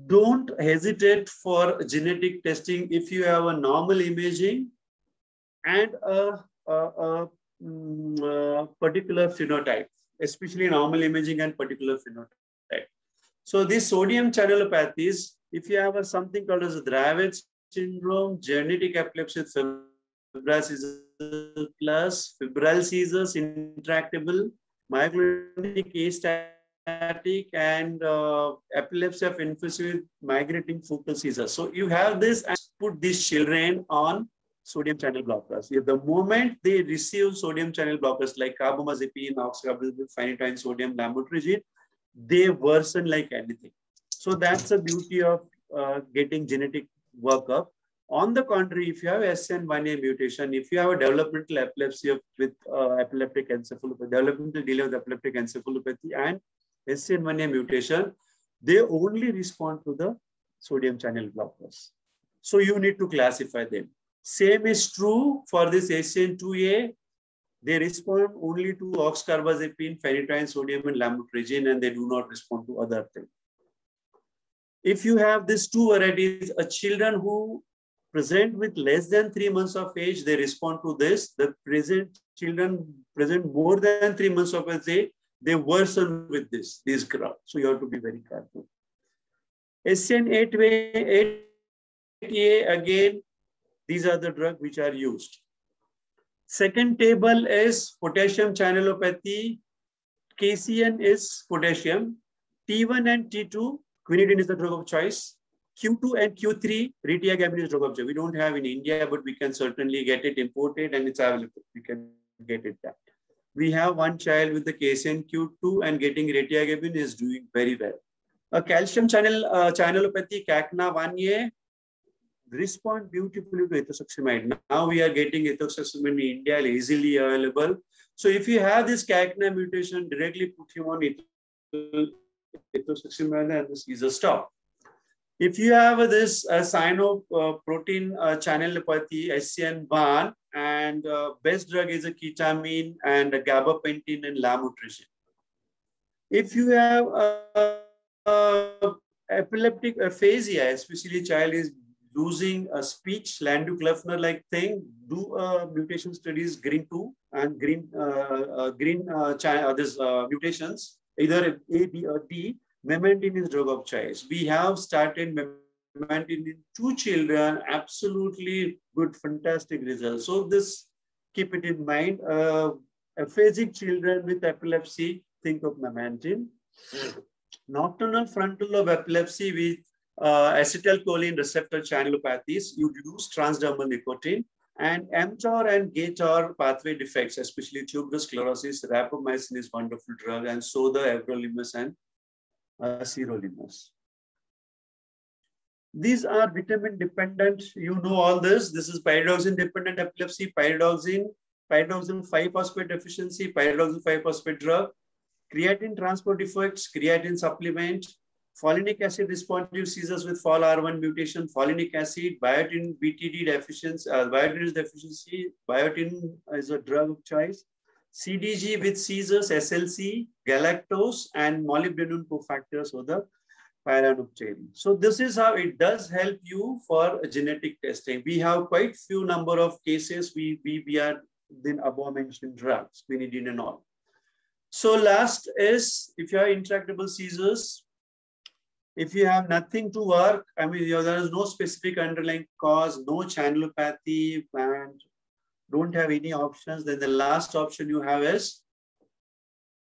don't hesitate for genetic testing if you have a normal imaging and a particular phenotype, especially normal imaging and particular phenotype. So these sodium channelopathies, if you have something called as a Dravet syndrome, genetic epilepsy, febrile seizures plus, febrile seizures, intractable, myoclonic astatic, and epilepsy of infancy with migrating focal seizures. So you have this and put these children on sodium channel blockers. If the moment they receive sodium channel blockers like carbamazepine, oxcarbazepine, phenytoin sodium, lamotrigine, they worsen like anything. So that's the beauty of getting genetic workup. On the contrary, if you have SCN1A mutation, if you have a developmental epilepsy with epileptic encephalopathy, developmental delay with epileptic encephalopathy and SCN1A mutation, they only respond to the sodium channel blockers. So you need to classify them. Same is true for this SCN2A. They respond only to oxcarbazepine, phenytoin sodium, and lamotrigine, and they do not respond to other things. If you have these 2 varieties, children who present with less than 3 months of age, they respond to this. The children present more than 3 months of age, they worsen with this graph. So you have to be very careful. SCN8A, again, these are the drugs which are used. Second table is potassium channelopathy. KCN is potassium. T1 and T2, quinidine is the drug of choice. Q2 and Q3, retigamin is drug of choice. We don't have in India, but we can certainly get it imported and it's available. We can get it done. We have one child with the KCN Q2 and getting retigamin is doing very well. A calcium channelopathy, CACNA 1A, respond beautifully to ethosuximide. Now we are getting ethosuximide in India easily available. So if you have this CACNA mutation, directly put him on ethosuximide and the seizure stop. If you have this cyanoprotein channelopathy, SCN1, and best drug is a ketamine and a gabapentin and lamotrigine. If you have epileptic aphasia, especially child is losing a speech, Landau-Kleffner-like thing, do mutation studies GRIN2 and these mutations, either A, B, or D. Memantine is drug of choice. We have started memantine in 2 children, absolutely good, fantastic results. So this, keep it in mind. Aphasic children with epilepsy, think of memantine. Nocturnal frontal lobe epilepsy with acetylcholine receptor channelopathies, you use transdermal nicotine. And mTOR and GATOR pathway defects, especially tuberous sclerosis, rapamycin is wonderful drug, and so the everolimus and sirolimus. These are vitamin dependent. You know all this. This is pyridoxine dependent epilepsy, pyridoxine 5-phosphate deficiency, pyridoxine 5-phosphate drug, creatine transport defects, creatine supplement, folinic acid responsive seizures with FOLR1 mutation, folinic acid, biotin BTD deficiency, biotin is deficiency, biotin is a drug of choice, CDG with seizures, SLC, galactose, and molybdenum cofactors for the pyranoptine. So this is how it does help you for genetic testing. We have quite few number of cases we are then above mentioned drugs, quinidine and all. So last is, if you have intractable seizures, if you have nothing to work, I mean, there is no specific underlying cause, no channelopathy, and don't have any options, then the last option you have is,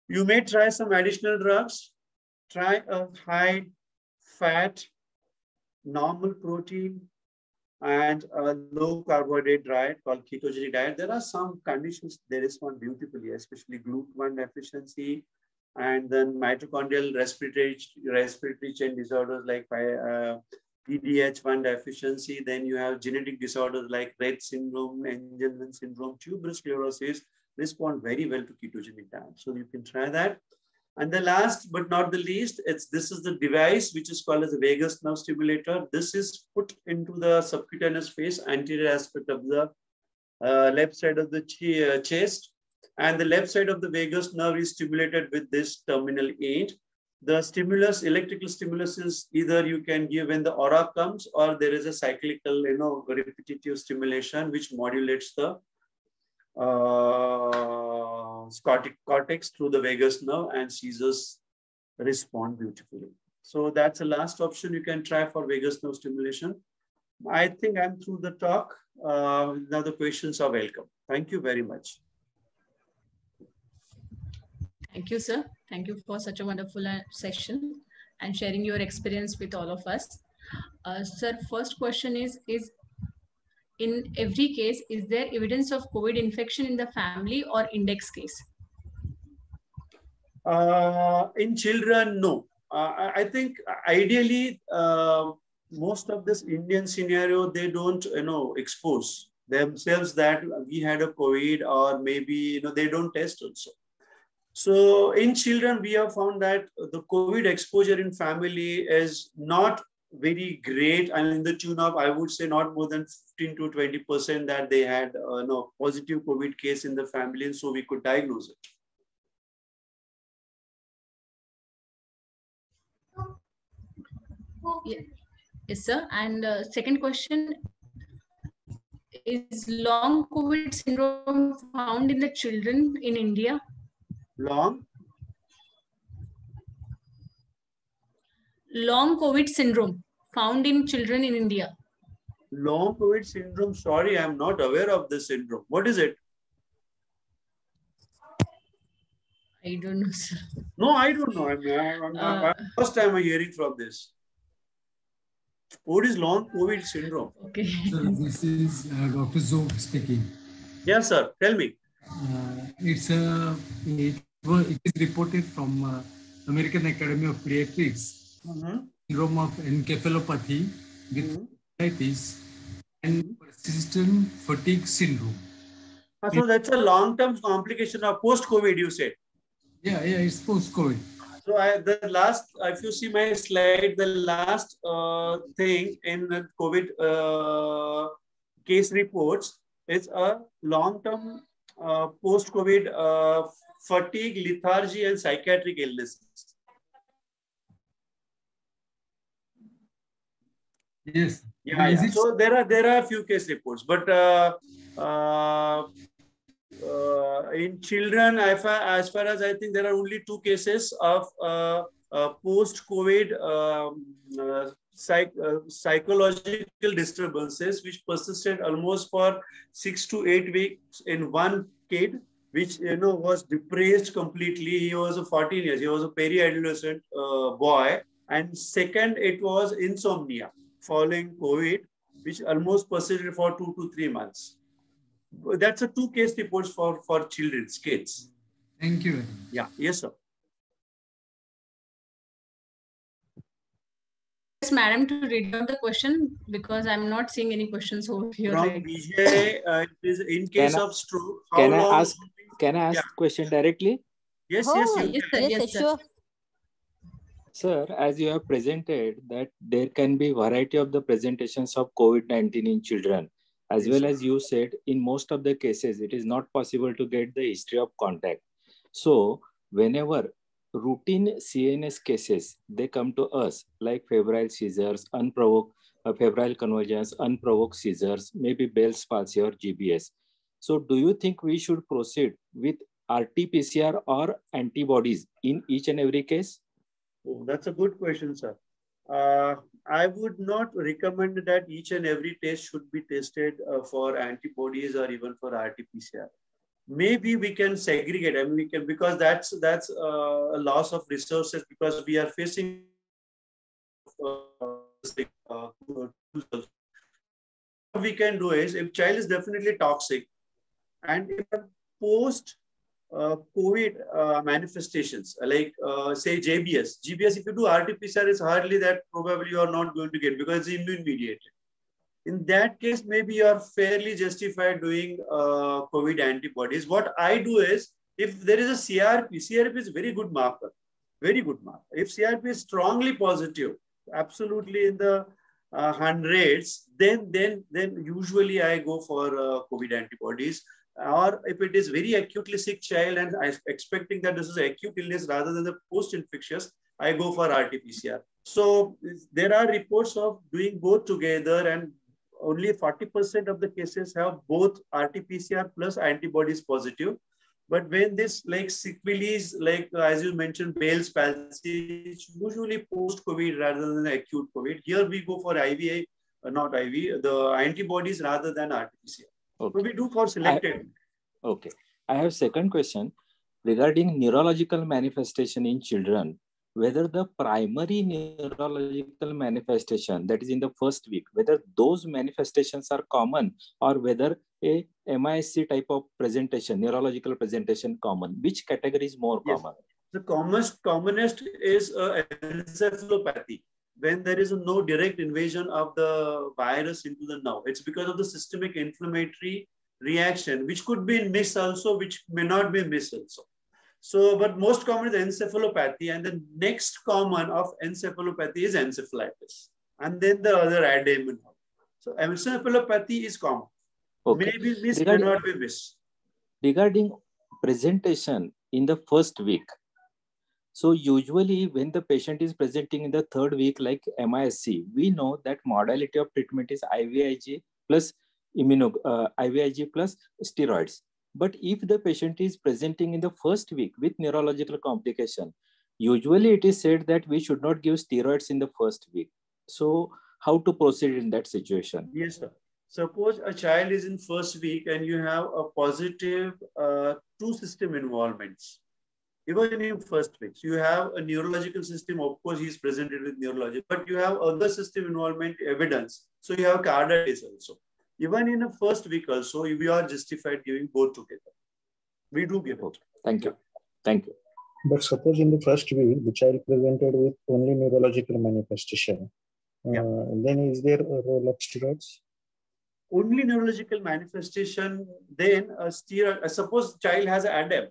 you may try some additional drugs, try a high fat, normal protein, and a low carbohydrate diet called ketogenic diet. There are some conditions they respond beautifully, especially GLUT1 deficiency, and then mitochondrial respiratory chain disorders like PDH1 deficiency. Then you have genetic disorders like Rett syndrome, Angelman syndrome, tuberous sclerosis respond very well to ketogenic diet. So you can try that. And the last but not the least, this is the device which is called as a vagus nerve stimulator. This is put into the subcutaneous phase, anterior aspect of the left side of the chest. And the left side of the vagus nerve is stimulated with this terminal aid. The stimulus, electrical stimulus, is either you can give when the aura comes, or there is a cyclical, repetitive stimulation which modulates the cortex through the vagus nerve, and seizures respond beautifully. So that's the last option you can try for vagus nerve stimulation. I think I'm through the talk. Now the questions are welcome. Thank you very much. Thank you, sir. Thank you for such a wonderful session and sharing your experience with all of us. Sir, first question is in every case, is there evidence of COVID infection in the family or index case? In children, no. I think ideally, most of this Indian scenario, they don't, expose themselves that we had a COVID, or maybe, they don't test also. So in children, we have found that the COVID exposure in family is not very great, and in the tune of, I would say, not more than 15 to 20% that they had positive COVID case in the family, and so we could diagnose it. Yes, sir. And second question, is long COVID syndrome found in the children in India? Long COVID syndrome found in children in India. Long COVID syndrome, sorry, I'm not aware of this syndrome. What is it? I don't know, sir. No, I don't know. I'm first time I'm hearing from this. What is long COVID syndrome? Okay. Sir, this is Dr. Zob speaking. Yes, sir. Tell me. It is reported from American Academy of Pediatrics. Syndrome of encephalopathy with and persistent fatigue syndrome. So that's a long-term complication of post-COVID, you said. Yeah, it's post-COVID. So the last, if you see my slide, the last thing in the COVID case reports is a long-term post-COVID fatigue, lethargy, and psychiatric illnesses. Yes. Yeah. So there are a few case reports, but in children, as far as I think, there are only 2 cases of post-COVID psychological disturbances, which persisted almost for 6 to 8 weeks in one kid, which was depressed completely. He was a 14 years. He was a peri-adolescent boy. And second, it was insomnia following COVID, which almost persisted for 2 to 3 months. That's a 2 case reports for children's kids. Thank you. Yeah. Yes, sir. Yes, madam, to read out the question because I'm not seeing any questions over here. From right. Vijay, in case of stroke, how can long? Can I ask question directly? Yes, yes, sure. Sir, as you have presented that there can be variety of the presentations of COVID-19 in children, as well as you said, in most of the cases, it is not possible to get the history of contact. So whenever routine CNS cases, they come to us like febrile seizures, unprovoked febrile convulsions, unprovoked seizures, maybe Bell's palsy or GBS. So do you think we should proceed with RT-PCR or antibodies in each and every case? Oh, that's a good question, sir. I would not recommend that each and every test should be tested for antibodies or even for RT-PCR. Maybe we can segregate. I mean, we can, because that's a loss of resources, because we are facing what we can do is, if child is definitely toxic and if post COVID manifestations like say GBS, if you do RT-PCR, it's hardly that probably you are not going to get because it's immune mediated. In that case, maybe you are fairly justified doing COVID antibodies. What I do is, if there is a CRP is very good marker, very good marker. If CRP is strongly positive, absolutely in the hundreds, then usually I go for COVID antibodies. Or if it is very acutely sick child and I'm expecting that this is acute illness rather than the post-infectious, I go for RT-PCR. So there are reports of doing both together, and only 40% of the cases have both RT-PCR plus antibodies positive. But when this like sequelae, like as you mentioned, Bell's palsy, it's usually post-COVID rather than acute COVID. Here we go for IVI, not IV, the antibodies rather than RT-PCR. Okay. So we do for selected. Okay. I have second question regarding neurological manifestation in children. Whether the primary neurological manifestation, that is in the first week, whether those manifestations are common or whether a MISC type of presentation, neurological presentation common. Which category is more common? The commonest is encephalopathy. When there is no direct invasion of the virus into the nerve. It's because of the systemic inflammatory reaction, which could be in miss also, which may not be miss also. So, but most common is encephalopathy, and the next common of encephalopathy is encephalitis, and then the other adamant. So, encephalopathy is common. Okay. Maybe miss, may not be miss. Regarding presentation in the first week, so usually when the patient is presenting in the third week, like MISC, we know that modality of treatment is IVIG plus IVIG plus steroids. But if the patient is presenting in the first week with neurological complication, usually it is said that we should not give steroids in the first week. So how to proceed in that situation? Yes, sir. Suppose a child is in first week and you have a positive 2 system involvements. Even in first week, so you have a neurological system. Of course, he is presented with neurology, but you have other system involvement evidence. So you have carditis also. Even in the first week also, we are justified giving both together. We do give it. Thank you. Thank you. But suppose in the first week, the child presented with only neurological manifestation. Then is there a role of steroids? only neurological manifestation, then suppose child has ADEM.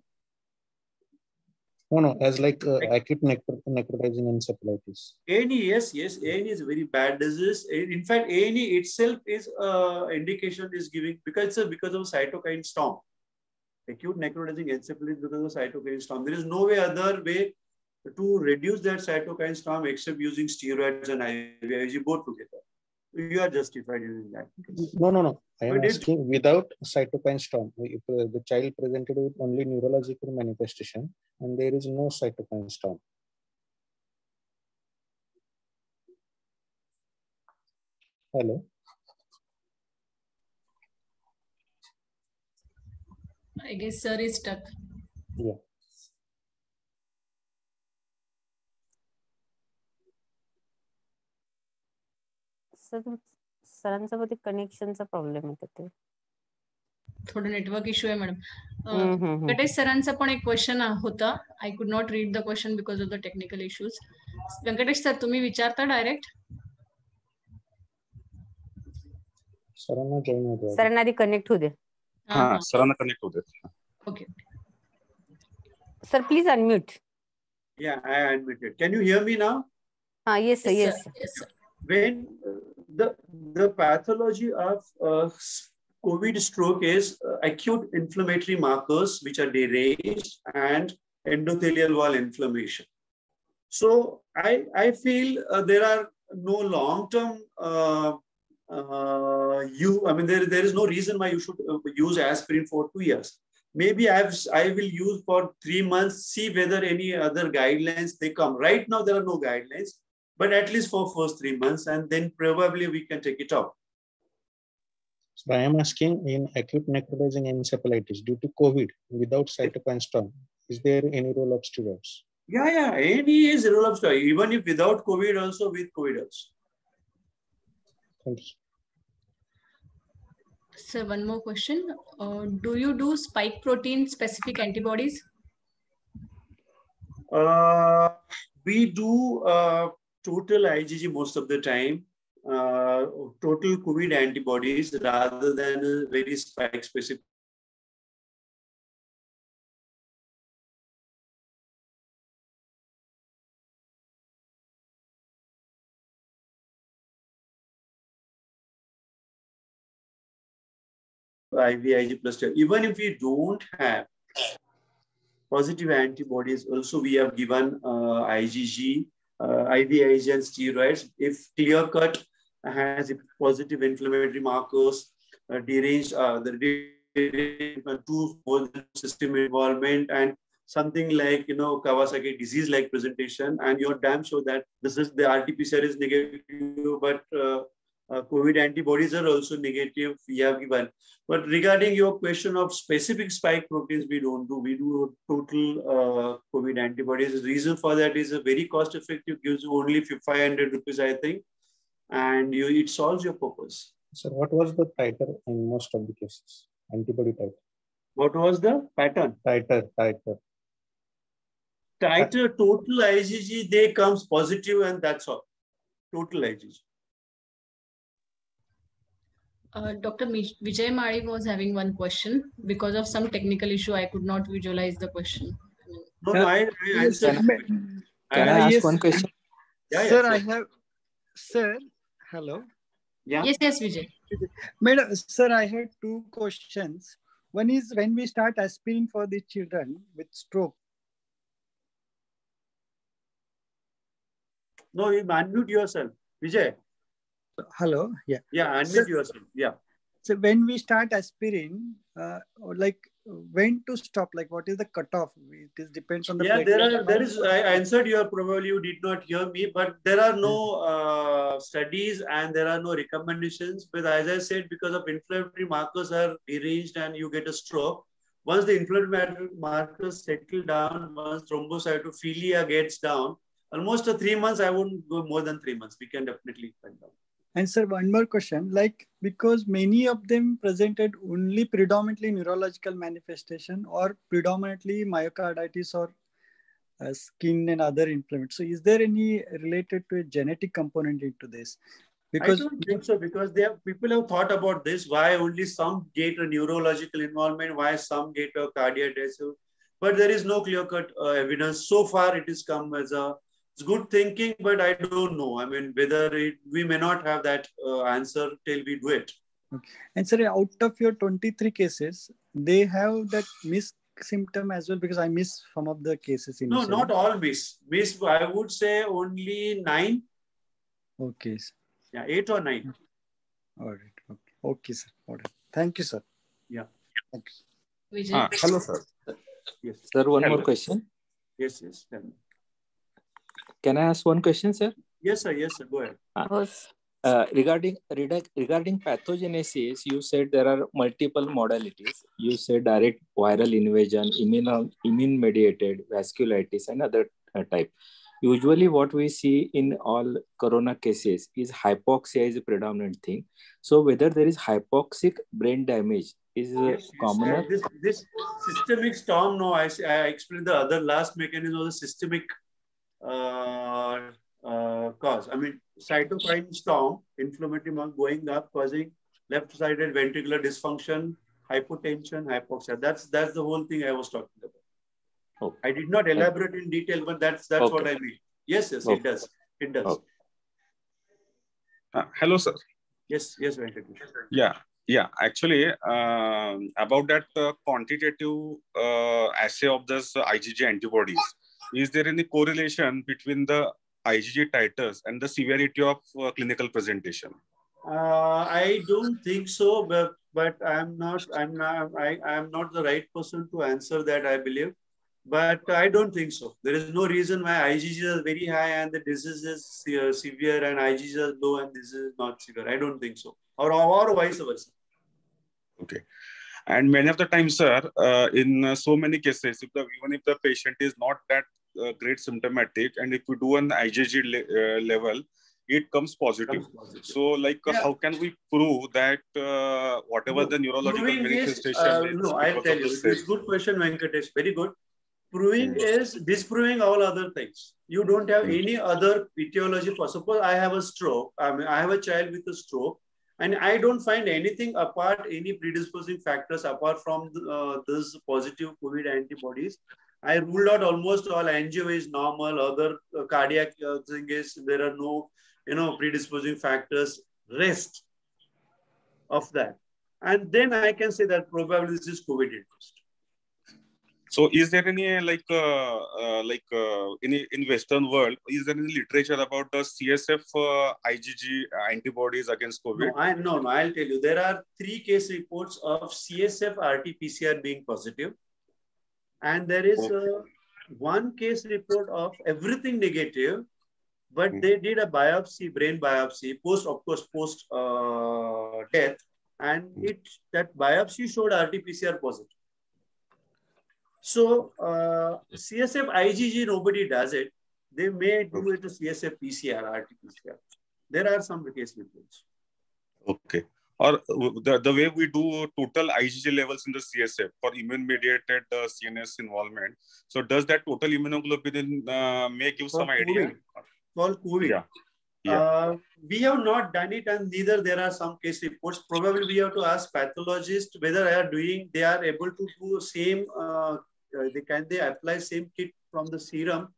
No, as like acute necrotizing encephalitis. ANE, yes, ANE is a very bad disease. In fact, ANE itself is indication is giving because of cytokine storm. Acute necrotizing encephalitis because of cytokine storm. There is no other way to reduce that cytokine storm except using steroids and IVIG both together. You are justified using that. No. I am asking without cytokine storm. If the child presented with only neurological manifestation and there is no cytokine storm. Hello. I guess sir is stuck. Yeah. सरांचा मध्ये कनेक्शनचा problem आहे ते थोडं network issue आहे madam. Ganesh सरांचा पण एक question होता. I could not read the question because of the technical issues. Venkatesh sir तुम्ही विचारता डायरेक्ट. सरांना जॉइन होते. सरांना आधी कनेक्ट होऊ दे. हां सरांना कनेक्ट होऊ दे. Okay. Sir please unmute. Yeah, I unmuted. Can you hear me now? Yes, sir. Yes, sir. When the pathology of COVID stroke is acute inflammatory markers which are deranged and endothelial wall inflammation. So I feel there are no long-term there is no reason why you should use aspirin for 2 years. Maybe I will use for 3 months, see whether any other guidelines they come. Right now there are no guidelines, but at least for first 3 months, and then probably we can take it off. So I am asking, in acute necrotizing encephalitis due to COVID without cytokine storm, is there any role of steroids? Yeah, any is a role of steroid, even if without COVID, also with COVID also. Thank you. Sir, one more question. Do you do spike protein specific antibodies? We do total IgG most of the time, total COVID antibodies rather than a very spike specific. IVIG plus, even if we don't have positive antibodies, also we have given IgG, IVIG and steroids. If clear cut has positive inflammatory markers, deranged, two system involvement and something like Kawasaki disease like presentation, and you're damn sure that this is the RT-PCR is negative, but COVID antibodies are also negative, we have given. But regarding your question of specific spike proteins, we don't do. We do total COVID antibodies. The reason for that is a very cost effective, gives you only 500 rupees, I think. And it solves your purpose. So what was the titer in most of the cases? Antibody titer. What was the pattern? Titer. Total IgG, they comes positive and that's all. Total IgG. Dr. Vijay Mari was having one question. Because of some technical issue, I could not visualize the question. No, I answered. Can I ask one question? Yeah, sir, I have. Sir, hello. Yeah. Yes, Vijay. Madam, sir, I had 2 questions. One is when we start aspirin for the children with stroke. No, you unmute yourself, Vijay. Hello. Yeah, unmute yourself. Yeah. So when we start aspirin, like when to stop? Like what is the cutoff? It depends on the. Yeah, there is. I answered you. Probably you did not hear me, but there are no studies and there are no recommendations. But as I said, because of inflammatory markers are deranged and you get a stroke. Once the inflammatory markers settle down, once thrombocytopenia gets down, almost 3 months. I wouldn't go more than 3 months. We can definitely find out. And sir, one more question, like because many of them presented only predominantly neurological manifestation or predominantly myocarditis or skin and other inflammation. So is there any related to a genetic component into this? Because I don't think so, because people have thought about this, why only some get a neurological involvement, why some get a cardiac death. But there is no clear-cut evidence. So far, it has come as it's good thinking, but I don't know. I mean, whether we may not have that answer till we do it. Okay. And sir, out of your 23 cases, they have that missed symptom as well, because I missed some of the cases initially. No, not all miss. Miss, I would say only 9. Okay. Yeah, 8 or 9. All right. Okay. Okay, sir. All right. Thank you, sir. Yeah. Thank you. Vijay. Hello, sir. Yes. Sir, one Hello. more question. Yes, yes. Tell me. Can I ask one question, sir? Yes, sir. Yes, sir. Go ahead. Regarding pathogenesis, you said there are multiple modalities. You said direct viral invasion, immune mediated vasculitis, and other type. Usually what we see in all corona cases is hypoxia is a predominant thing. So whether there is hypoxic brain damage is commoner. This systemic storm, no, I explained the other last mechanism of the systemic cause. I mean, cytokine storm, inflammatory mark going up, causing left-sided ventricular dysfunction, hypotension, hypoxia. That's the whole thing I was talking about. Okay. I did not elaborate in detail, but that's okay. what I mean. Yes, yes, okay. it does. It does. Okay. Hello, sir. Yes, yes, Venkatesh. Yeah. Actually, about that quantitative assay of this IgG antibodies, is there any correlation between the IgG titers and the severity of clinical presentation? I don't think so, but I'm not the right person to answer that, I believe. But I don't think so. There is no reason why IgG is very high and the disease is severe, and IgG is low and this is not severe. I don't think so. Or vice versa. Okay. And many of the times, sir, in so many cases, even if the patient is not that great symptomatic, and if we do an IgG level, it comes positive. So, like, how can we prove that whatever the neurological manifestation is? No, I'll tell you. It's a good question, Venkatesh. Very good. Proving is disproving all other things. You don't have any other etiology. For suppose I have a stroke. I mean, I have a child with a stroke, and I don't find anything apart, any predisposing factors apart from this positive COVID antibodies. I ruled out almost all. Angio is normal. Other cardiac thing is there are no, predisposing factors. Rest of that, and then I can say that probably this is COVID induced. So, is there any in Western world, is there any literature about the CSF IgG antibodies against COVID? No, I'll tell you. There are 3 case reports of CSF RT-PCR being positive, and there is 1 case report of everything negative, but they did a biopsy, brain biopsy, post death, and that biopsy showed RT-PCR positive. So CSF IgG, nobody does it. They may do it to CSF PCR, RT-PCR. There are some case reports. Okay. Or the way we do total IgG levels in the CSF for immune-mediated CNS involvement. So does that total immunoglobulin may give some idea? For COVID. Yeah. We have not done it, and neither there are some case reports. Probably we have to ask pathologists whether they are able to do same. They apply same kit from the serum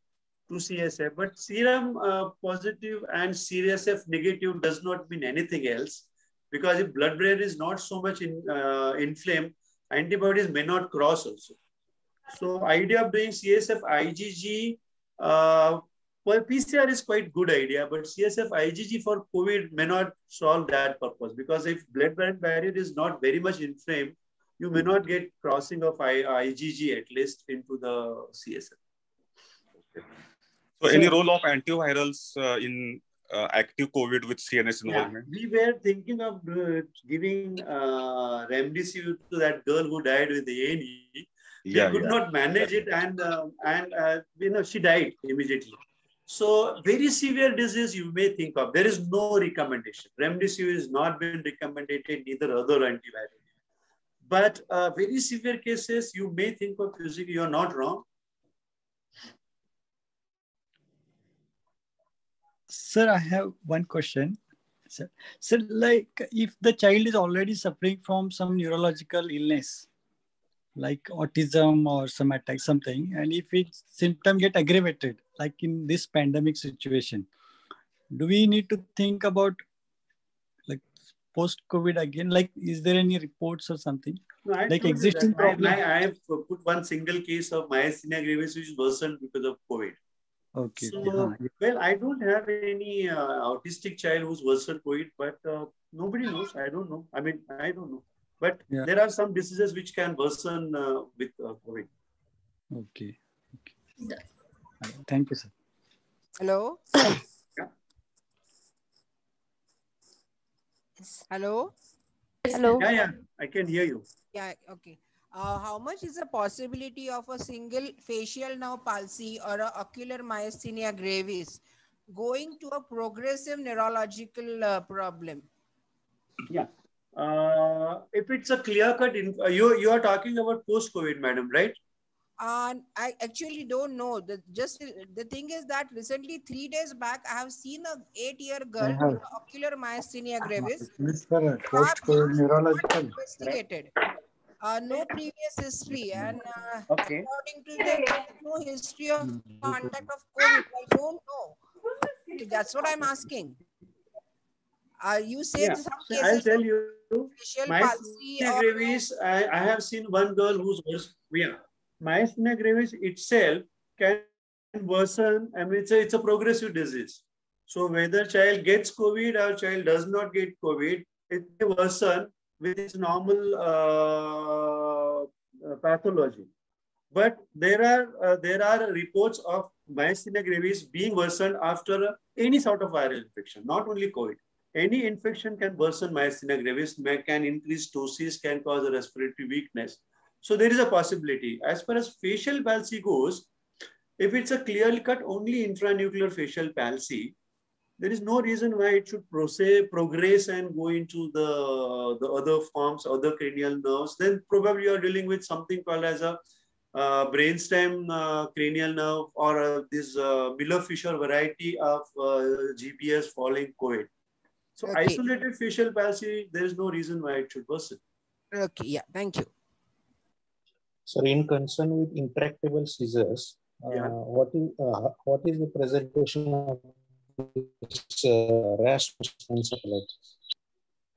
to CSF, but serum positive and CSF negative does not mean anything else, because if blood-brain is not so much inflamed, antibodies may not cross also. So idea of doing CSF IgG for PCR is quite good idea, but CSF IgG for COVID may not solve that purpose, because if blood-brain barrier is not very much inflamed, you may not get crossing of IgG at least into the CSF. Okay. So any role of antivirals in active COVID with CNS involvement? Yeah, we were thinking of giving remdesivir to that girl who died with the A&E. We could not manage it, and she died immediately. So very severe disease you may think of. There is no recommendation. Remdesivir has not been recommended, neither other antiviral. But very severe cases, you may think of using, you are not wrong. Sir, I have one question. So like if the child is already suffering from some neurological illness, like autism or some attack, something, and if its symptom get aggravated, like in this pandemic situation, do we need to think about like post-COVID again? Like, is there any reports or something? No, I Like told you existing that problem? I have put one single case of myasthenia gravis which worsened because of COVID. Okay. So, well, I don't have any autistic child who's worsened COVID, but nobody knows. I don't know. I mean, I don't know. But there are some diseases which can worsen with COVID. Okay. Thank you, sir. Hello? Yeah. Hello? Hello. Yeah, I can hear you. Yeah, okay. How much is the possibility of a single facial nerve palsy or a ocular myasthenia gravis going to a progressive neurological problem? Yeah. If it's a clear-cut, you are talking about post-COVID, madam, right? I actually don't know. The thing is that recently, 3 days back, I have seen a 8-year girl with ocular myasthenia gravis. Post-COVID neurological. Investigated. No previous history, and okay. According to them, no history of contact of COVID. I don't know. That's what I'm asking. You said some cases. I'll tell you. Myasthenia gravis. I have seen one girl who's worse. Yeah, myasthenia gravis itself can worsen. I mean, it's a progressive disease. So whether child gets COVID or child does not get COVID, it may worsen with its normal pathology. But there are reports of myasthenia gravis being worsened after any sort of viral infection, not only COVID. Any infection can worsen myasthenia gravis, can increase ptosis, can cause a respiratory weakness. So there is a possibility. As far as facial palsy goes, if it's a clearly cut only intranuclear facial palsy, there is no reason why it should progress and go into the other forms, other cranial nerves. Then probably you are dealing with something called as a brainstem cranial nerve or this Miller-Fisher variety of GPS following COVID. So isolated facial palsy, there is no reason why it should worsen. Okay, yeah, thank you. So in concern with intractable seizures, what is the presentation of this Rasmussen encephalitis?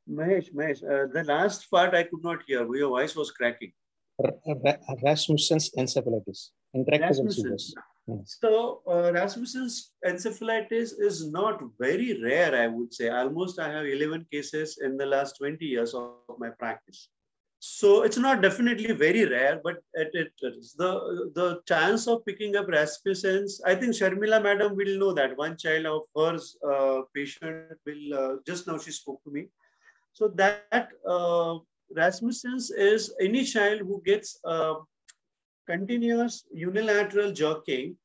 Mahesh, the last part I could not hear. Your voice was cracking. Rasmussen's encephalitis, intractable seizures. So Rasmussen's encephalitis is not very rare, I would say. Almost I have 11 cases in the last 20 years of my practice. So it's not definitely very rare, but it is. The chance of picking up Rasmussen's, I think Sharmila madam will know that. One child of hers patient will, just now she spoke to me. So that Rasmussen's is any child who gets continuous unilateral jerking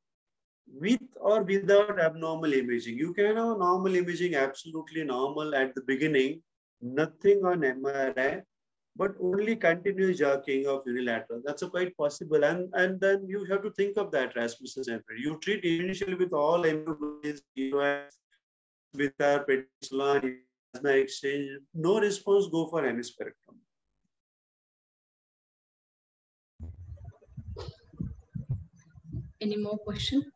with or without abnormal imaging. You can have normal imaging, absolutely normal at the beginning, nothing on MRI, but only continuous jerking of unilateral. That's quite possible. And then you have to think of that Rasmussen's encephalitis. You treat initially with all immunoglobulins, with our prednisolone, plasma exchange. No response, go for hemispherectomy. Any more question?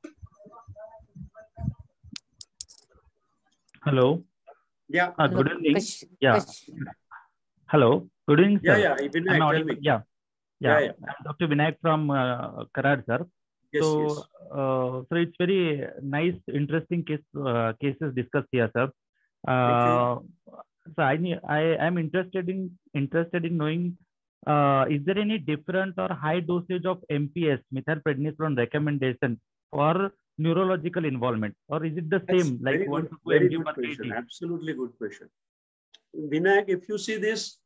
Hello. Yeah. Good evening. Yeah. Hello. Good evening, sir. Yeah. Vinayak, tell me. Yeah. I'm Dr. Vinayak from Karad, sir. Yes, so it's very nice, interesting cases discussed here, sir. So I am interested in knowing, is there any different or high dosage of MPS, methylprednisolone recommendation for neurological involvement, or is it the same, like 1 to 2 mg per kg? Absolutely good question. Vinayak, if you see this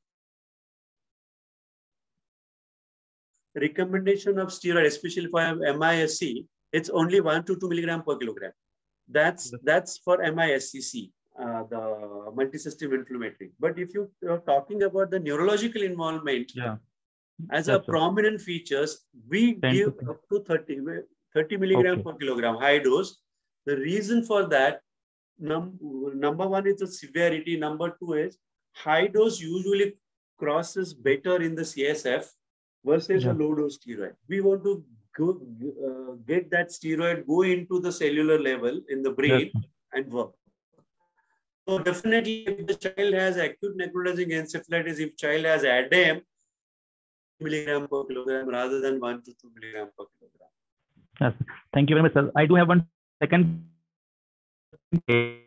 recommendation of steroid, especially for MISC, it's only 1 to 2 milligram per kilogram. That's for MISCC, the multisystem inflammatory. But if you are talking about the neurological involvement, as a prominent features, we give up to 30 milligram per kilogram, high dose. The reason for that, number one is the severity. Number two is high dose usually crosses better in the CSF versus a low dose steroid. We want to get that steroid go into the cellular level in the brain and work. So definitely, if the child has acute necrotizing encephalitis, if child has ADEM, milligram per kilogram rather than 1 to 2 milligram per kilogram. Yes. Thank you very much, sir. I do have one second case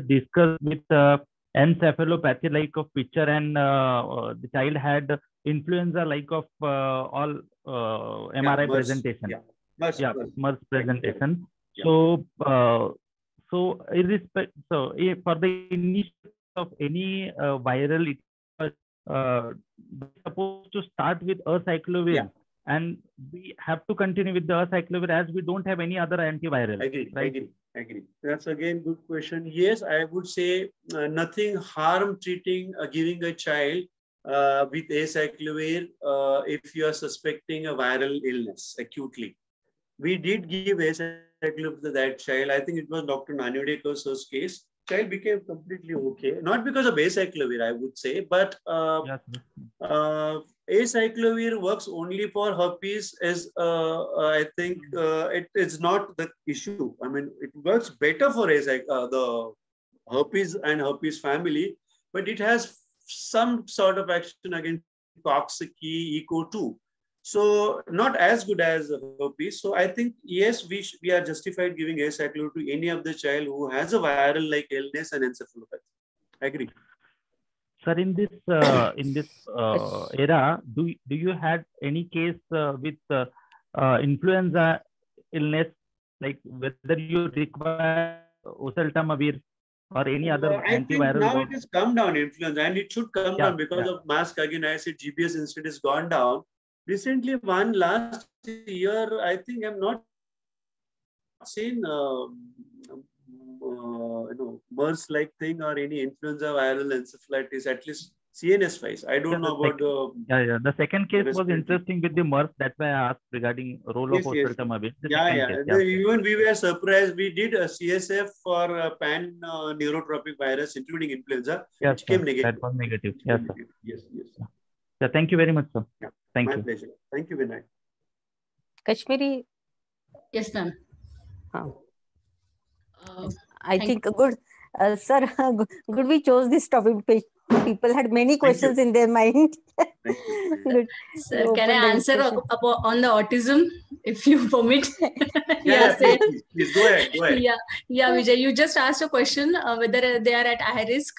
discussed with encephalopathy like of picture, and the child had influenza like of all MRI presentation. MERS presentation. So so for the initial of any viral, it was supposed to start with acyclovir, and we have to continue with the acyclovir as we don't have any other antiviral. Agree. That's again good question. Yes, I would say nothing harm treating giving a child with acyclovir if you are suspecting a viral illness acutely. We did give acyclovir to that child. I think it was Dr. Nanudekar's case. Child became completely okay. Not because of acyclovir, I would say, but acyclovir works only for herpes. As I think it is not the issue. I mean, it works better for the herpes and herpes family, but it has some sort of action against Coxsackie, ECO2. So not as good as herpes. So I think, yes, we are justified giving acyclovir to any of the child who has a viral-like illness and encephalopathy. I agree. Sir, in this era, do you had any case with influenza illness, like whether you require oseltamivir or any other antiviral? Now it has come down, influenza, and it should come down because of mask. Again, I said GBS incident has gone down. Recently, one last year, I think I'm not seen MERS-like thing or any influenza viral encephalitis, at least CNS-wise. I don't know about the... The second case was interesting with the MERS. That's why I asked regarding role of oseltamivir. Even we were surprised. We did a CSF for pan-neurotropic virus, including influenza, which came negative. That was negative. Yes, sir. Yes. Yeah, thank you very much, sir. Yeah. Thank My you. pleasure. Thank you, Vinay. Kashmiri. Yes, ma'am. I think good, sir. Good, we chose this topic. People had many questions in their mind. Good. Sir, can I answer on the autism, if you permit? Please go ahead. Vijay, you just asked a question whether they are at high risk.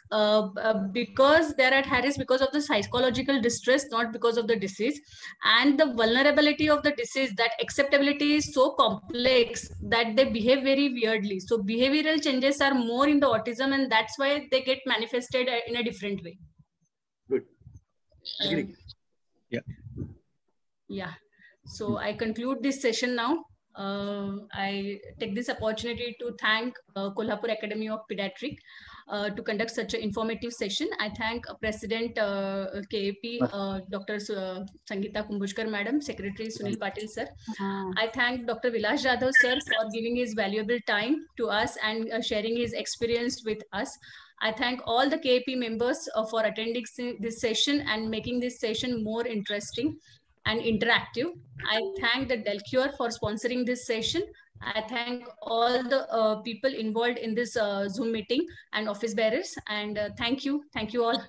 Because they are at high risk because of the psychological distress, not because of the disease. And the vulnerability of the disease, that acceptability is so complex that they behave very weirdly. So behavioral changes are more in the autism, and that's why they get manifested in a different way. Good. Agree. So I conclude this session now. I take this opportunity to thank Kolhapur Academy of Pediatric to conduct such an informative session. I thank President KAP, Dr. Sangeeta Kumbushkar Madam, Secretary Sunil Patil Sir. I thank Dr. Vilas Jadhav Sir for giving his valuable time to us and sharing his experience with us. I thank all the KAP members for attending this session and making this session more interesting and interactive. I thank the Delcure for sponsoring this session. I thank all the people involved in this Zoom meeting and office bearers. And thank you all.